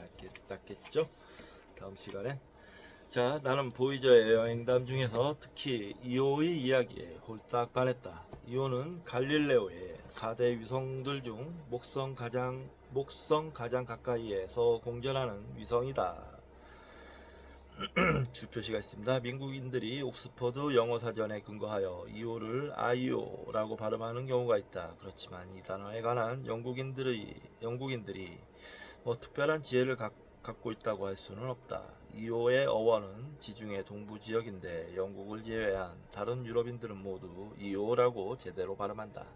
낫겠죠. 다음 시간에. 자, 나는 보이저의 여행담 중에서 특히 이오의 이야기에 홀딱 반했다. 이오는 갈릴레오의 4대 위성들 중 목성 가장 가까이에서 공전하는 위성이다. 주표시가 있습니다. 민국인들이 옥스퍼드 영어사전에 근거하여 이오를 아이오라고 발음하는 경우가 있다. 그렇지만 이 단어에 관한 영국인들이 특별한 지혜를 갖고 있다고 할 수는 없다. 이오의 어원은 지중해 동부 지역인데 영국을 제외한 다른 유럽인들은 모두 이오라고 제대로 발음한다.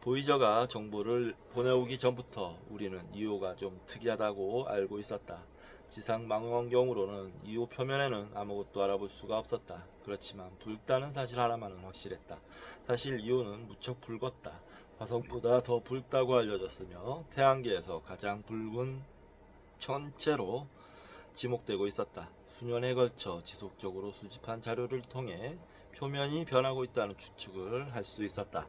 보이저가 정보를 보내오기 전부터 우리는 이오가 좀 특이하다고 알고 있었다. 지상 망원경으로는 이오 표면에는 아무것도 알아볼 수가 없었다. 그렇지만 붉다는 사실 하나만은 확실했다. 사실 이오는 무척 붉었다. 화성보다 더 붉다고 알려졌으며 태양계에서 가장 붉은 천체로 지목되고 있었다. 수년에 걸쳐 지속적으로 수집한 자료를 통해 표면이 변하고 있다는 추측을 할 수 있었다.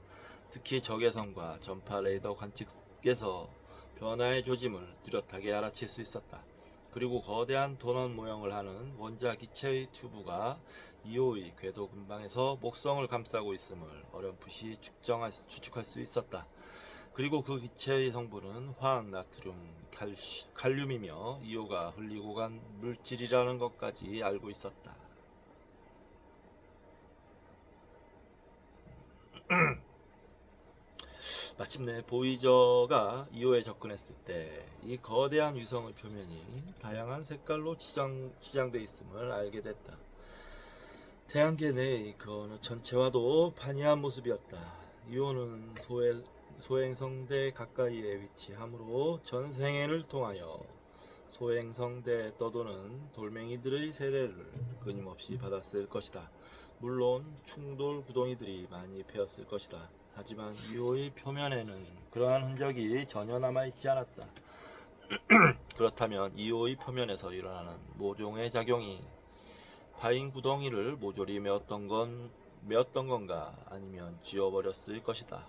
특히 적외선과 전파 레이더 관측에서 변화의 조짐을 뚜렷하게 알아챌 수 있었다. 그리고 거대한 도넛 모형을 하는 원자 기체의 튜브가 이오의 궤도 근방에서 목성을 감싸고 있음을 어렴풋이 추측할 수 있었다. 그리고 그 기체의 성분은 화학 나트륨, 칼륨이며 이오가 흘리고 간 물질이라는 것까지 알고 있었다. 마침내 보이저가 이오에 접근했을 때 이 거대한 위성의 표면이 다양한 색깔로 치장되어 있음을 알게 됐다. 태양계 내의 그 어느 전체와도 판이한 모습이었다. 이오는 소행성대 가까이에 위치하므로 전 생애를 통하여 소행성대에 떠도는 돌멩이들의 세례를 끊임없이 받았을 것이다. 물론 충돌 구덩이들이 많이 패였을 것이다. 하지만 이오의 표면에는 그러한 흔적이 전혀 남아있지 않았다. 그렇다면 이오의 표면에서 일어나는 모종의 작용이 파인 구덩이를 모조리 메었던 건가 아니면 지워버렸을 것이다.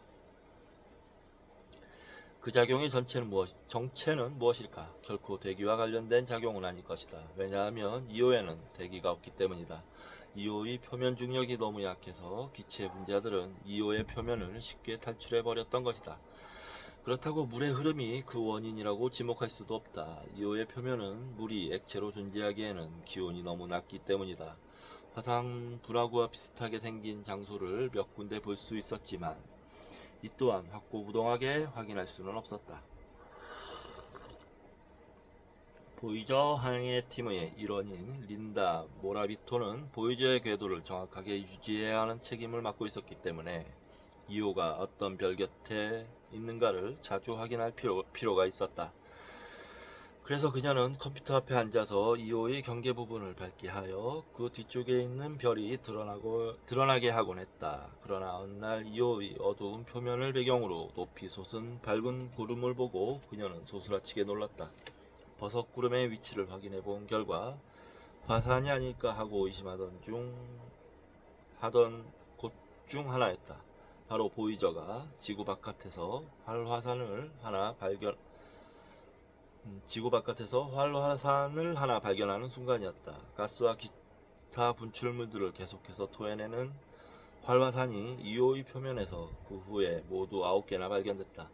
그 작용의 정체는 무엇일까? 결코 대기와 관련된 작용은 아닐 것이다. 왜냐하면 이오에는 대기가 없기 때문이다. 이오의 표면 중력이 너무 약해서 기체 분자들은 이오의 표면을 쉽게 탈출해 버렸던 것이다. 그렇다고 물의 흐름이 그 원인이라고 지목할 수도 없다. 이오의 표면은 물이 액체로 존재하기에는 기온이 너무 낮기 때문이다. 화상 분화구와 비슷하게 생긴 장소를 몇 군데 볼 수 있었지만 이 또한 확고부동하게 확인할 수는 없었다. 보이저 항해팀의 일원인 린다 모라비토는 보이저의 궤도를 정확하게 유지해야 하는 책임을 맡고 있었기 때문에 이오가 어떤 별 곁에 있는가를 자주 확인할 필요가 있었다. 그래서 그녀는 컴퓨터 앞에 앉아서 이오의 경계 부분을 밝게 하여 그 뒤쪽에 있는 별이 드러나게 하곤 했다. 그러나 어느 날 이오의 어두운 표면을 배경으로 높이 솟은 밝은 구름을 보고 그녀는 소스라치게 놀랐다. 버섯 구름의 위치를 확인해 본 결과 화산이 아닐까 하고 의심하던 곳 중 하나였다. 바로 보이저가 지구 바깥에서 활화산을 하나 지구 바깥에서 활화산을 하나 발견하는 순간이었다. 가스와 기타 분출물들을 계속해서 토해내는 활화산이 이오의 표면에서 그 후에 모두 9개나 발견됐다.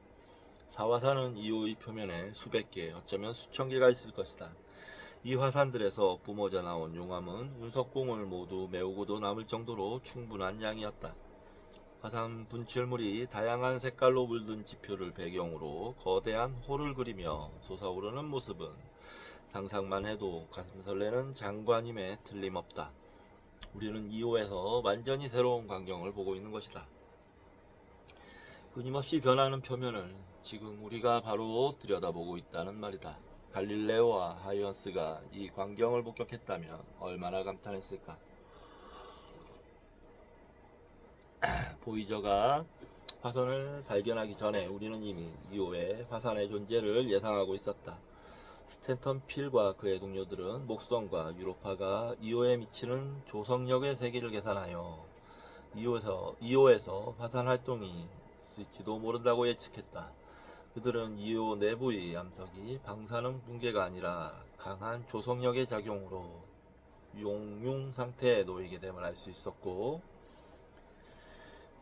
사화산은 이오의 표면에 수백 개, 어쩌면 수천 개가 있을 것이다. 이 화산들에서 뿜어져 나온 용암은 운석공을 모두 메우고도 남을 정도로 충분한 양이었다. 화산 분출물이 다양한 색깔로 물든 지표를 배경으로 거대한 호를 그리며 솟아오르는 모습은 상상만 해도 가슴 설레는 장관임에 틀림없다. 우리는 이호에서 완전히 새로운 광경을 보고 있는 것이다. 끊임없이 변하는 표면을 지금 우리가 바로 들여다보고 있다는 말이다. 갈릴레오와 하이언스가 이 광경을 목격했다면 얼마나 감탄했을까. 보이저가 화산을 발견하기 전에 우리는 이미 이호의 화산의 존재를 예상하고 있었다. 스탠턴 필과 그의 동료들은 목성과 유로파가 이호에 미치는 조성력의 세기를 계산하여 이호에서 화산 활동이 있을지도 모른다고 예측했다. 그들은 이호 내부의 암석이 방사능 붕괴가 아니라 강한 조성력의 작용으로 용융 상태에 놓이게 됨을 알 수 있었고,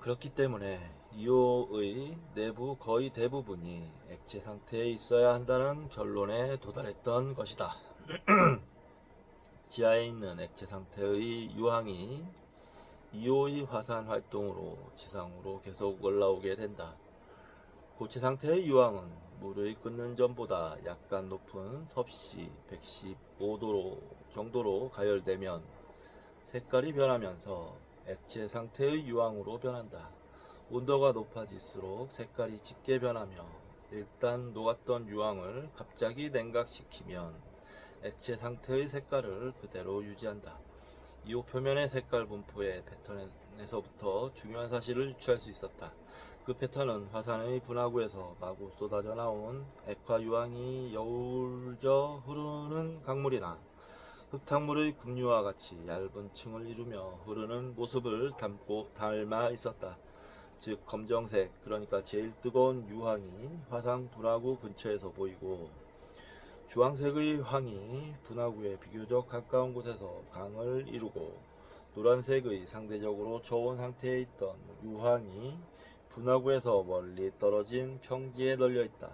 그렇기 때문에 이호의 내부 거의 대부분이 액체 상태에 있어야 한다는 결론에 도달했던 것이다. 지하에 있는 액체 상태의 유황이 이호의 화산 활동으로 지상으로 계속 올라오게 된다. 고체 상태의 유황은 물의 끓는 점보다 약간 높은 섭씨 115도 정도로 가열되면 색깔이 변하면서 액체 상태의 유황으로 변한다. 온도가 높아질수록 색깔이 짙게 변하며 일단 녹았던 유황을 갑자기 냉각시키면 액체 상태의 색깔을 그대로 유지한다. 이호 표면의 색깔 분포의 패턴에서부터 중요한 사실을 유추할 수 있었다. 그 패턴은 화산의 분화구에서 마구 쏟아져 나온 액화 유황이 여울져 흐르는 강물이나 흙탕물의 급류와 같이 얇은 층을 이루며 흐르는 모습을 닮아 있었다. 즉 검정색, 그러니까 제일 뜨거운 유황이 화산 분화구 근처에서 보이고, 주황색의 황이 분화구에 비교적 가까운 곳에서 강을 이루고, 노란색의 상대적으로 저온 상태에 있던 유황이 분화구에서 멀리 떨어진 평지에 널려 있다.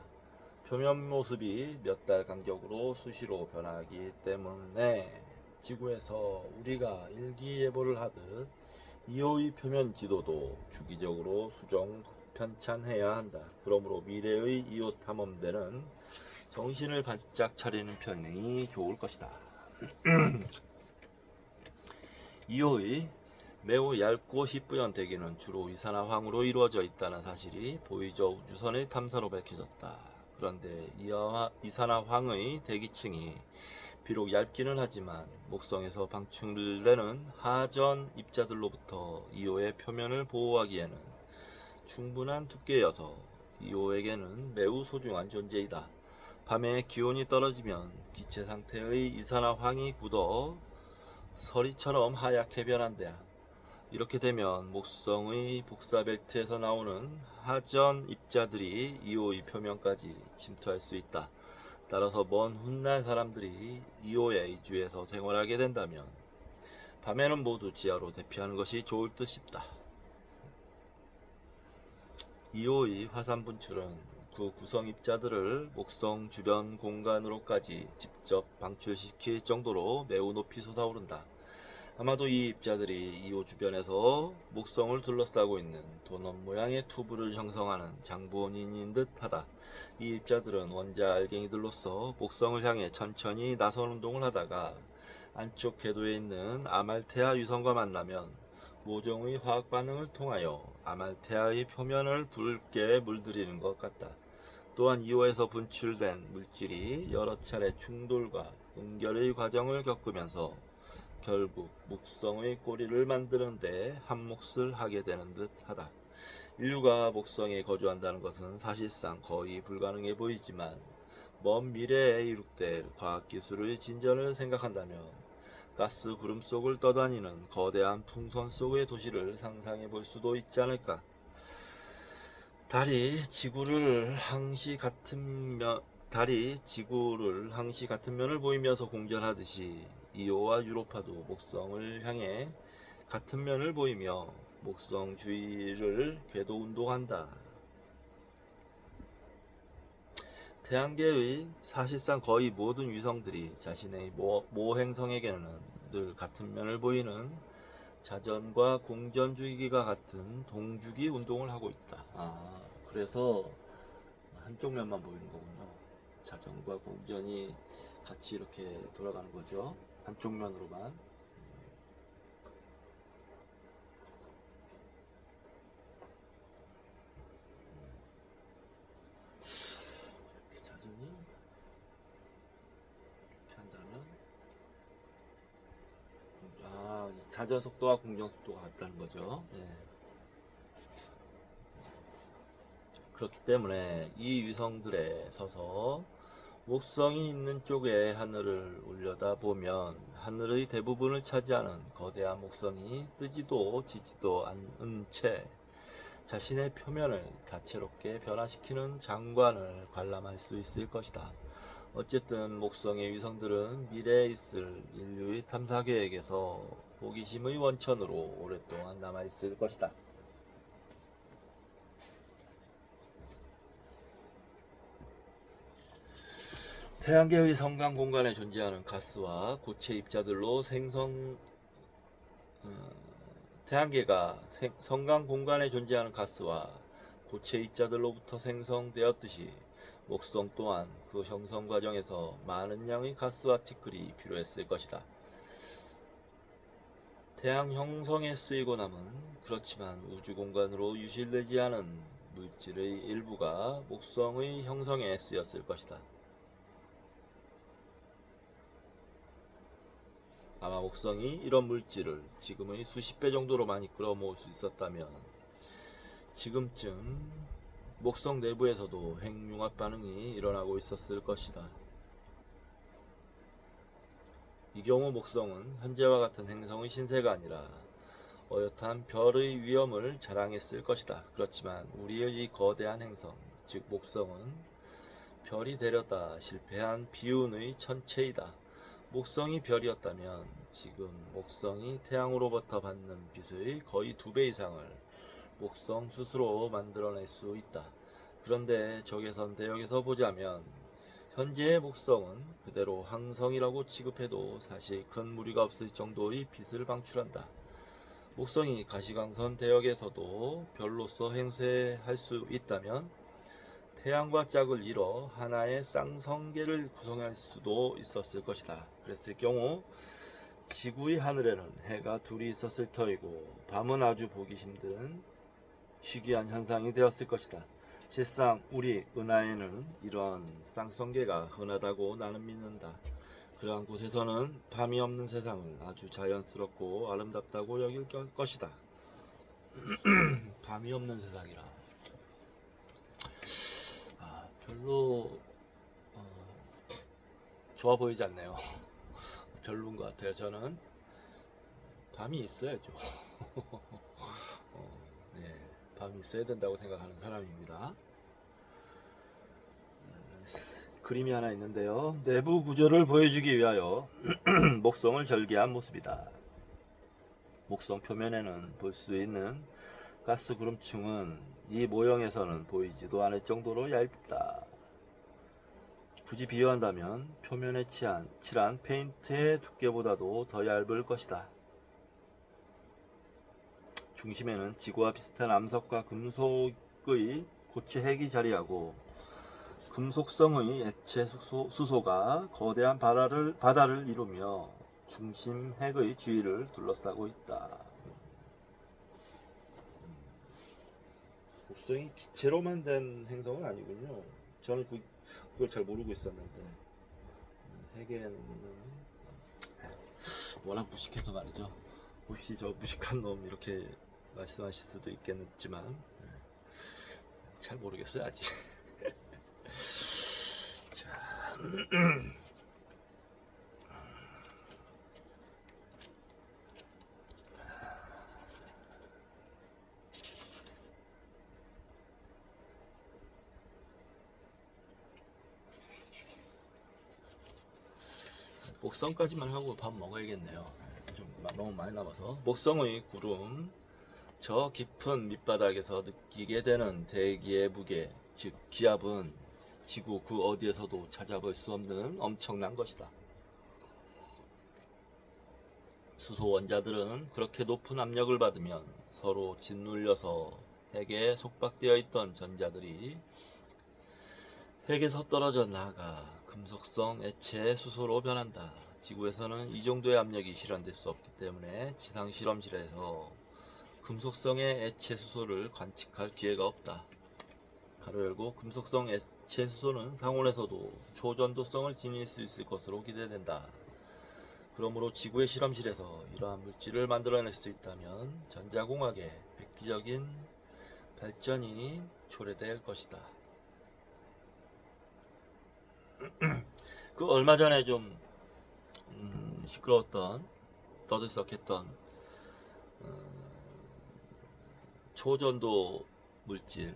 표면 모습이 몇 달 간격으로 수시로 변하기 때문에 지구에서 우리가 일기예보를 하듯 이호의 표면 지도도 주기적으로 수정 편찬해야 한다. 그러므로 미래의 이호 탐험대는 정신을 바짝 차리는 편이 좋을 것이다. 이호의 매우 얇고 희뿌연 대기는 주로 이산화황으로 이루어져 있다는 사실이 보이저 우주선의 탐사로 밝혀졌다. 그런데 이산화황의 대기층이 비록 얇기는 하지만 목성에서 방출되는 하전 입자들로부터 이호의 표면을 보호하기에는 충분한 두께여서 이호에게는 매우 소중한 존재이다. 밤에 기온이 떨어지면 기체 상태의 이산화황이 굳어 서리처럼 하얗게 변한다. 이렇게 되면 목성의 복사벨트에서 나오는 하전 입자들이 이호의 표면까지 침투할 수 있다. 따라서 먼 훗날 사람들이 이호에 이주해서 생활하게 된다면 밤에는 모두 지하로 대피하는 것이 좋을 듯 싶다. 이호의 화산 분출은 그 구성 입자들을 목성 주변 공간으로까지 직접 방출시킬 정도로 매우 높이 솟아오른다. 아마도 이 입자들이 이호 주변에서 목성을 둘러싸고 있는 도넛 모양의 튜브를 형성하는 장본인인 듯하다. 이 입자들은 원자 알갱이들로서 목성을 향해 천천히 나선 운동을 하다가 안쪽 궤도에 있는 아말테아 유성과 만나면 모종의 화학 반응을 통하여 아말테아의 표면을 붉게 물들이는 것 같다. 또한 이호에서 분출된 물질이 여러 차례 충돌과 응결의 과정을 겪으면서 결국 목성의 꼬리를 만드는 데 한몫을 하게 되는 듯 하다. 인류가 목성에 거주한다는 것은 사실상 거의 불가능해 보이지만 먼 미래에 이룩될 과학기술의 진전을 생각한다면 가스 구름 속을 떠다니는 거대한 풍선 속의 도시를 상상해 볼 수도 있지 않을까. 달이 지구를 항시 같은 달이 지구를 항시 같은 면을 보이면서 공전하듯이 이오와 유로파도 목성을 향해 같은 면을 보이며 목성 주위를 궤도 운동한다. 태양계의 사실상 거의 모든 위성들이 자신의 모 행성에게는 늘 같은 면을 보이는 자전과 공전 주기가 같은 동주기 운동을 하고 있다. 그래서 한쪽 면만 보이는 거군요. 자전과 공전이 같이 이렇게 돌아가는 거죠. 한쪽 면으로만. 이렇게 자전이 이렇게 한다면 이 자전 속도와 공전 속도가 같다는 거죠. 예. 그렇기 때문에 이 위성들에 서서 목성이 있는 쪽의 하늘을 올려다 보면 하늘의 대부분을 차지하는 거대한 목성이 뜨지도 지지도 않은 채 자신의 표면을 다채롭게 변화시키는 장관을 관람할 수 있을 것이다. 어쨌든 목성의 위성들은 미래에 있을 인류의 탐사 계획에서 호기심의 원천으로 오랫동안 남아있을 것이다. 태양계의 성간 공간에 존재하는 가스와 고체 입자들로 태양계가 성간 공간에 존재하는 가스와 고체 입자들로부터 생성되었듯이 목성 또한 그 형성 과정에서 많은 양의 가스와 티끌이 필요했을 것이다. 태양 형성에 쓰이고 남은 그렇지만 우주 공간으로 유실되지 않은 물질의 일부가 목성의 형성에 쓰였을 것이다. 아마 목성이 이런 물질을 지금의 수십 배 정도로 많이 끌어모을 수 있었다면 지금쯤 목성 내부에서도 핵융합 반응이 일어나고 있었을 것이다. 이 경우 목성은 현재와 같은 행성의 신세가 아니라 어엿한 별의 위험을 자랑했을 것이다. 그렇지만 우리의 이 거대한 행성, 즉 목성은 별이 되려다 실패한 비운의 천체이다. 목성이 별이었다면 지금 목성이 태양으로부터 받는 빛의 거의 2배 이상을 목성 스스로 만들어낼 수 있다. 그런데 적외선 대역에서 보자면 현재의 목성은 그대로 항성이라고 취급해도 사실 큰 무리가 없을 정도의 빛을 방출한다. 목성이 가시광선 대역에서도 별로서 행세할 수 있다면 태양과 짝을 이뤄 하나의 쌍성계를 구성할 수도 있었을 것이다. 그랬을 경우 지구의 하늘에는 해가 둘이 있었을 터이고 밤은 아주 보기 힘든 희귀한 현상이 되었을 것이다. 실상 우리 은하에는 이러한 쌍성계가 흔하다고 나는 믿는다. 그러한 곳에서는 밤이 없는 세상을 아주 자연스럽고 아름답다고 여길 것이다. 밤이 없는 세상이라 별로 좋아 보이지 않네요. 별로인 것 같아요. 저는 밤이 있어야죠. 네, 밤이 있어야 된다고 생각하는 사람입니다. 그림이 하나 있는데요. 내부 구조를 보여주기 위하여 목성을 절개한 모습이다. 목성 표면에는 볼 수 있는 가스 구름층은 이 모형에서는 보이지도 않을 정도로 얇다. 굳이 비유한다면 표면에 칠한 페인트의 두께보다도 더 얇을 것이다. 중심에는 지구와 비슷한 암석과 금속의 고체 핵이 자리하고 금속성의 액체 수소가 거대한 바다를 이루며 중심 핵의 주위를 둘러싸고 있다. 목성이 기체로만 된 행성은 아니군요. 저는 그걸 잘 모르고 있었는데 핵에는 워낙 무식해서 말이죠. 혹시 저 무식한 놈 이렇게 말씀하실 수도 있겠지만 잘 모르겠어요 아직. 자, 목성까지만 하고 밥 먹어야겠네요. 좀 너무 많이 남아서. 목성의 구름, 저 깊은 밑바닥에서 느끼게 되는 대기의 무게, 즉 기압은 지구 그 어디에서도 찾아볼 수 없는 엄청난 것이다. 수소 원자들은 그렇게 높은 압력을 받으면 서로 짓눌려서 핵에 속박되어 있던 전자들이 핵에서 떨어져 나가 금속성 액체 수소로 변한다. 지구에서는 이 정도의 압력이 실현될 수 없기 때문에 지상 실험실에서 금속성의 액체 수소를 관측할 기회가 없다. 가로 열고, 금속성 액체 수소는 상온에서도 초전도성을 지닐 수 있을 것으로 기대된다. 그러므로 지구의 실험실에서 이러한 물질을 만들어낼 수 있다면 전자공학의 획기적인 발전이 초래될 것이다. 그 얼마 전에 좀 시끄러웠던, 떠들썩했던 초전도 물질을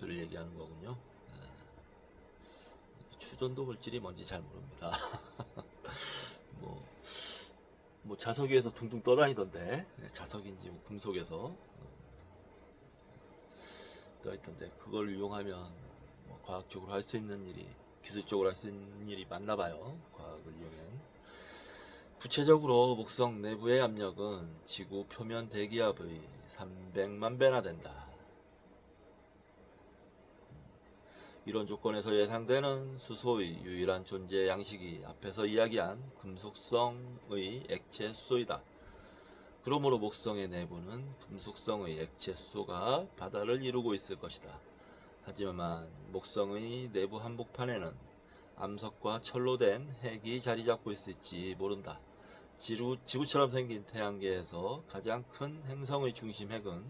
얘기하는 거군요. 초전도 물질이 뭔지 잘 모릅니다. 뭐 자석 위에서 둥둥 떠다니던데, 자석인지 뭐 금속에서 떠있던데, 그걸 이용하면 뭐 과학적으로 할 수 있는 일이, 기술적으로 할 수 있는 일이 많나 봐요. 과학을 이용한. 구체적으로 목성 내부의 압력은 지구 표면 대기압의 300만 배나 된다. 이런 조건에서 예상되는 수소의 유일한 존재 양식이 앞에서 이야기한 금속성의 액체 수소이다. 그러므로 목성의 내부는 금속성의 액체 수소가 바다를 이루고 있을 것이다. 하지만 목성의 내부 한복판에는 암석과 철로 된 핵이 자리 잡고 있을지 모른다. 지구처럼 생긴 태양계에서 가장 큰 행성의 중심 핵은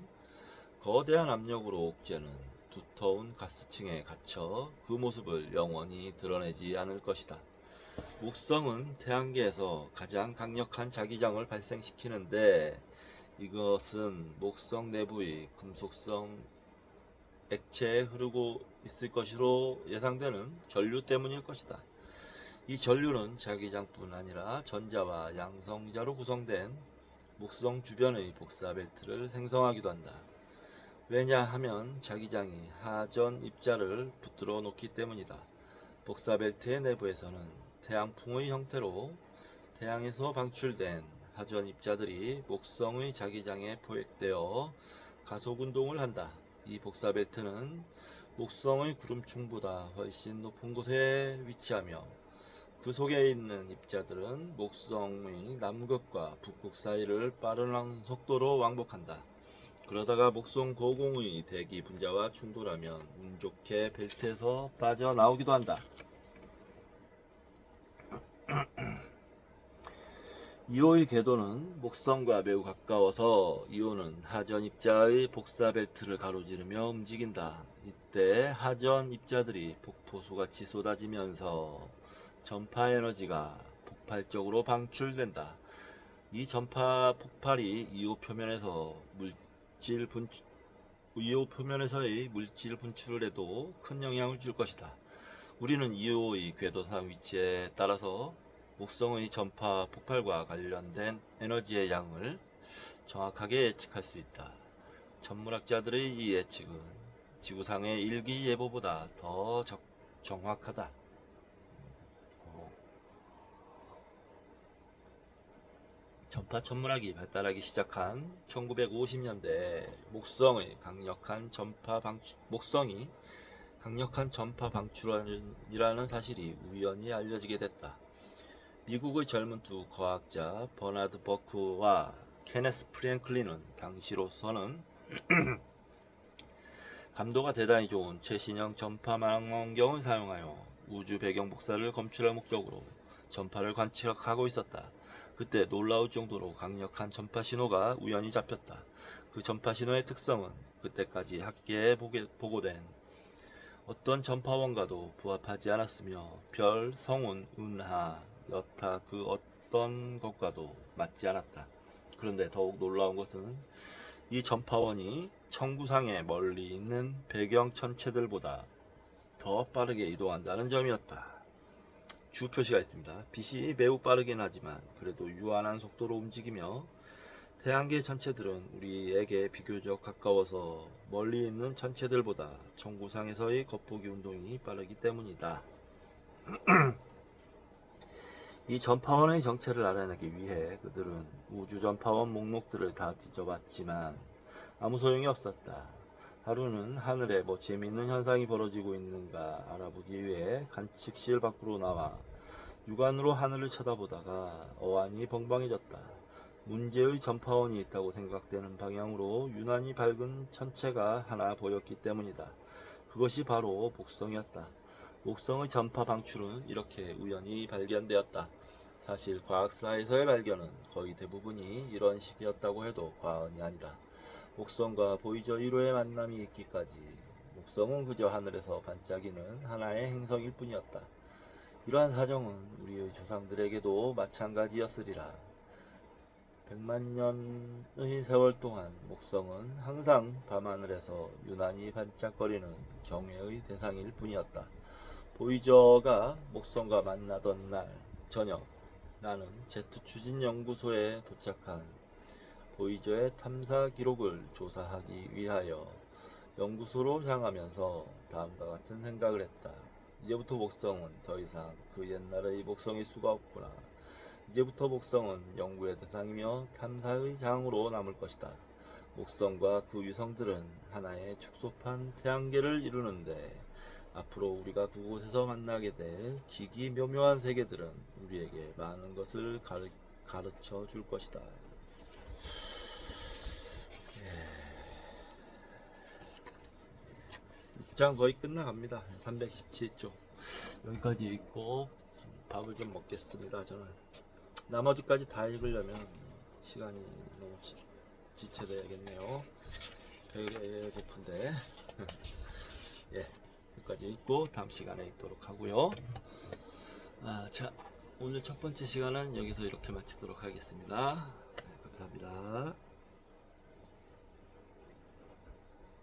거대한 압력으로 옥죄는 두터운 가스층에 갇혀 그 모습을 영원히 드러내지 않을 것이다. 목성은 태양계에서 가장 강력한 자기장을 발생시키는데, 이것은 목성 내부의 금속성 액체에 흐르고 있을 것으로 예상되는 전류 때문일 것이다. 이 전류는 자기장뿐 아니라 전자와 양성자로 구성된 목성 주변의 복사벨트를 생성하기도 한다. 왜냐하면 자기장이 하전 입자를 붙들어 놓기 때문이다. 복사벨트의 내부에서는 태양풍의 형태로 태양에서 방출된 하전 입자들이 목성의 자기장에 포획되어 가속운동을 한다. 이 복사벨트는 목성의 구름층보다 훨씬 높은 곳에 위치하며, 그 속에 있는 입자들은 목성의 남극과 북극 사이를 빠른 속도로 왕복한다. 그러다가 목성 고공의 대기 분자와 충돌하면 운 좋게 벨트에서 빠져나오기도 한다. 이오의 궤도는 목성과 매우 가까워서 이오는 하전 입자의 복사 벨트를 가로지르며 움직인다. 이때 하전 입자들이 폭포수같이 쏟아지면서 전파 에너지가 폭발적으로 방출된다. 이 전파 폭발이 이오 표면에서의 물질 분출에도 큰 영향을 줄 것이다. 우리는 이오의 궤도상 위치에 따라서 목성의 전파 폭발과 관련된 에너지의 양을 정확하게 예측할 수 있다. 천문학자들의 이 예측은 지구상의 일기예보보다 더 정확하다. 전파 천문학이 발달하기 시작한 1950년대 목성이 강력한 전파 방출원이라는 사실이 우연히 알려지게 됐다. 미국의 젊은 두 과학자 버나드 버크와 케네스 프랭클린은 당시로서는 감도가 대단히 좋은 최신형 전파 망원경을 사용하여 우주 배경 복사를 검출할 목적으로 전파를 관측하고 있었다. 그때 놀라울 정도로 강력한 전파 신호가 우연히 잡혔다. 그 전파 신호의 특성은 그때까지 학계에 보고된 어떤 전파원과도 부합하지 않았으며 별, 성운, 은하, 여타 그 어떤 것과도 맞지 않았다. 그런데 더욱 놀라운 것은 이 전파원이 천구상에 멀리 있는 배경 천체들보다 더 빠르게 이동한다는 점이었다. 주 표시가 있습니다. 빛이 매우 빠르긴 하지만 그래도 유한한 속도로 움직이며 태양계 전체들은 우리에게 비교적 가까워서 멀리 있는 전체들보다 천구상에서의 겉보기 운동이 빠르기 때문이다. 이 전파원의 정체를 알아내기 위해 그들은 우주 전파원 목록들을 다 뒤져봤지만 아무 소용이 없었다. 하루는 하늘에 뭐 재미있는 현상이 벌어지고 있는가 알아보기 위해 관측실 밖으로 나와 육안으로 하늘을 쳐다보다가 어안이 벙벙해졌다. 문제의 전파원이 있다고 생각되는 방향으로 유난히 밝은 천체가 하나 보였기 때문이다. 그것이 바로 목성이었다. 목성의 전파 방출은 이렇게 우연히 발견되었다. 사실 과학사에서의 발견은 거의 대부분이 이런 식이었다고 해도 과언이 아니다. 목성과 보이저 1호의 만남이 있기까지 목성은 그저 하늘에서 반짝이는 하나의 행성일 뿐이었다. 이러한 사정은 우리의 조상들에게도 마찬가지였으리라. 100만 년의 세월 동안 목성은 항상 밤하늘에서 유난히 반짝거리는 경외의 대상일 뿐이었다. 보이저가 목성과 만나던 날 저녁, 나는 제트 추진 연구소에 도착한 보이저의 탐사 기록을 조사하기 위하여 연구소로 향하면서 다음과 같은 생각을 했다. 이제부터 목성은 더 이상 그 옛날의 목성일 수가 없구나. 이제부터 목성은 연구의 대상이며 탐사의 장으로 남을 것이다. 목성과 그 위성들은 하나의 축소판 태양계를 이루는데 앞으로 우리가 그곳에서 만나게 될 기기묘묘한 세계들은 우리에게 많은 것을 가르쳐 줄 것이다. 입장 거의 끝나갑니다. 317쪽 여기까지 읽고 밥을 좀 먹겠습니다. 저는 나머지까지 다 읽으려면 시간이 너무 지체돼야겠네요. 배가 고픈데 예, 여기까지 읽고 다음 시간에 읽도록 하고요. 자, 오늘 첫 번째 시간은 여기서 이렇게 마치도록 하겠습니다. 감사합니다.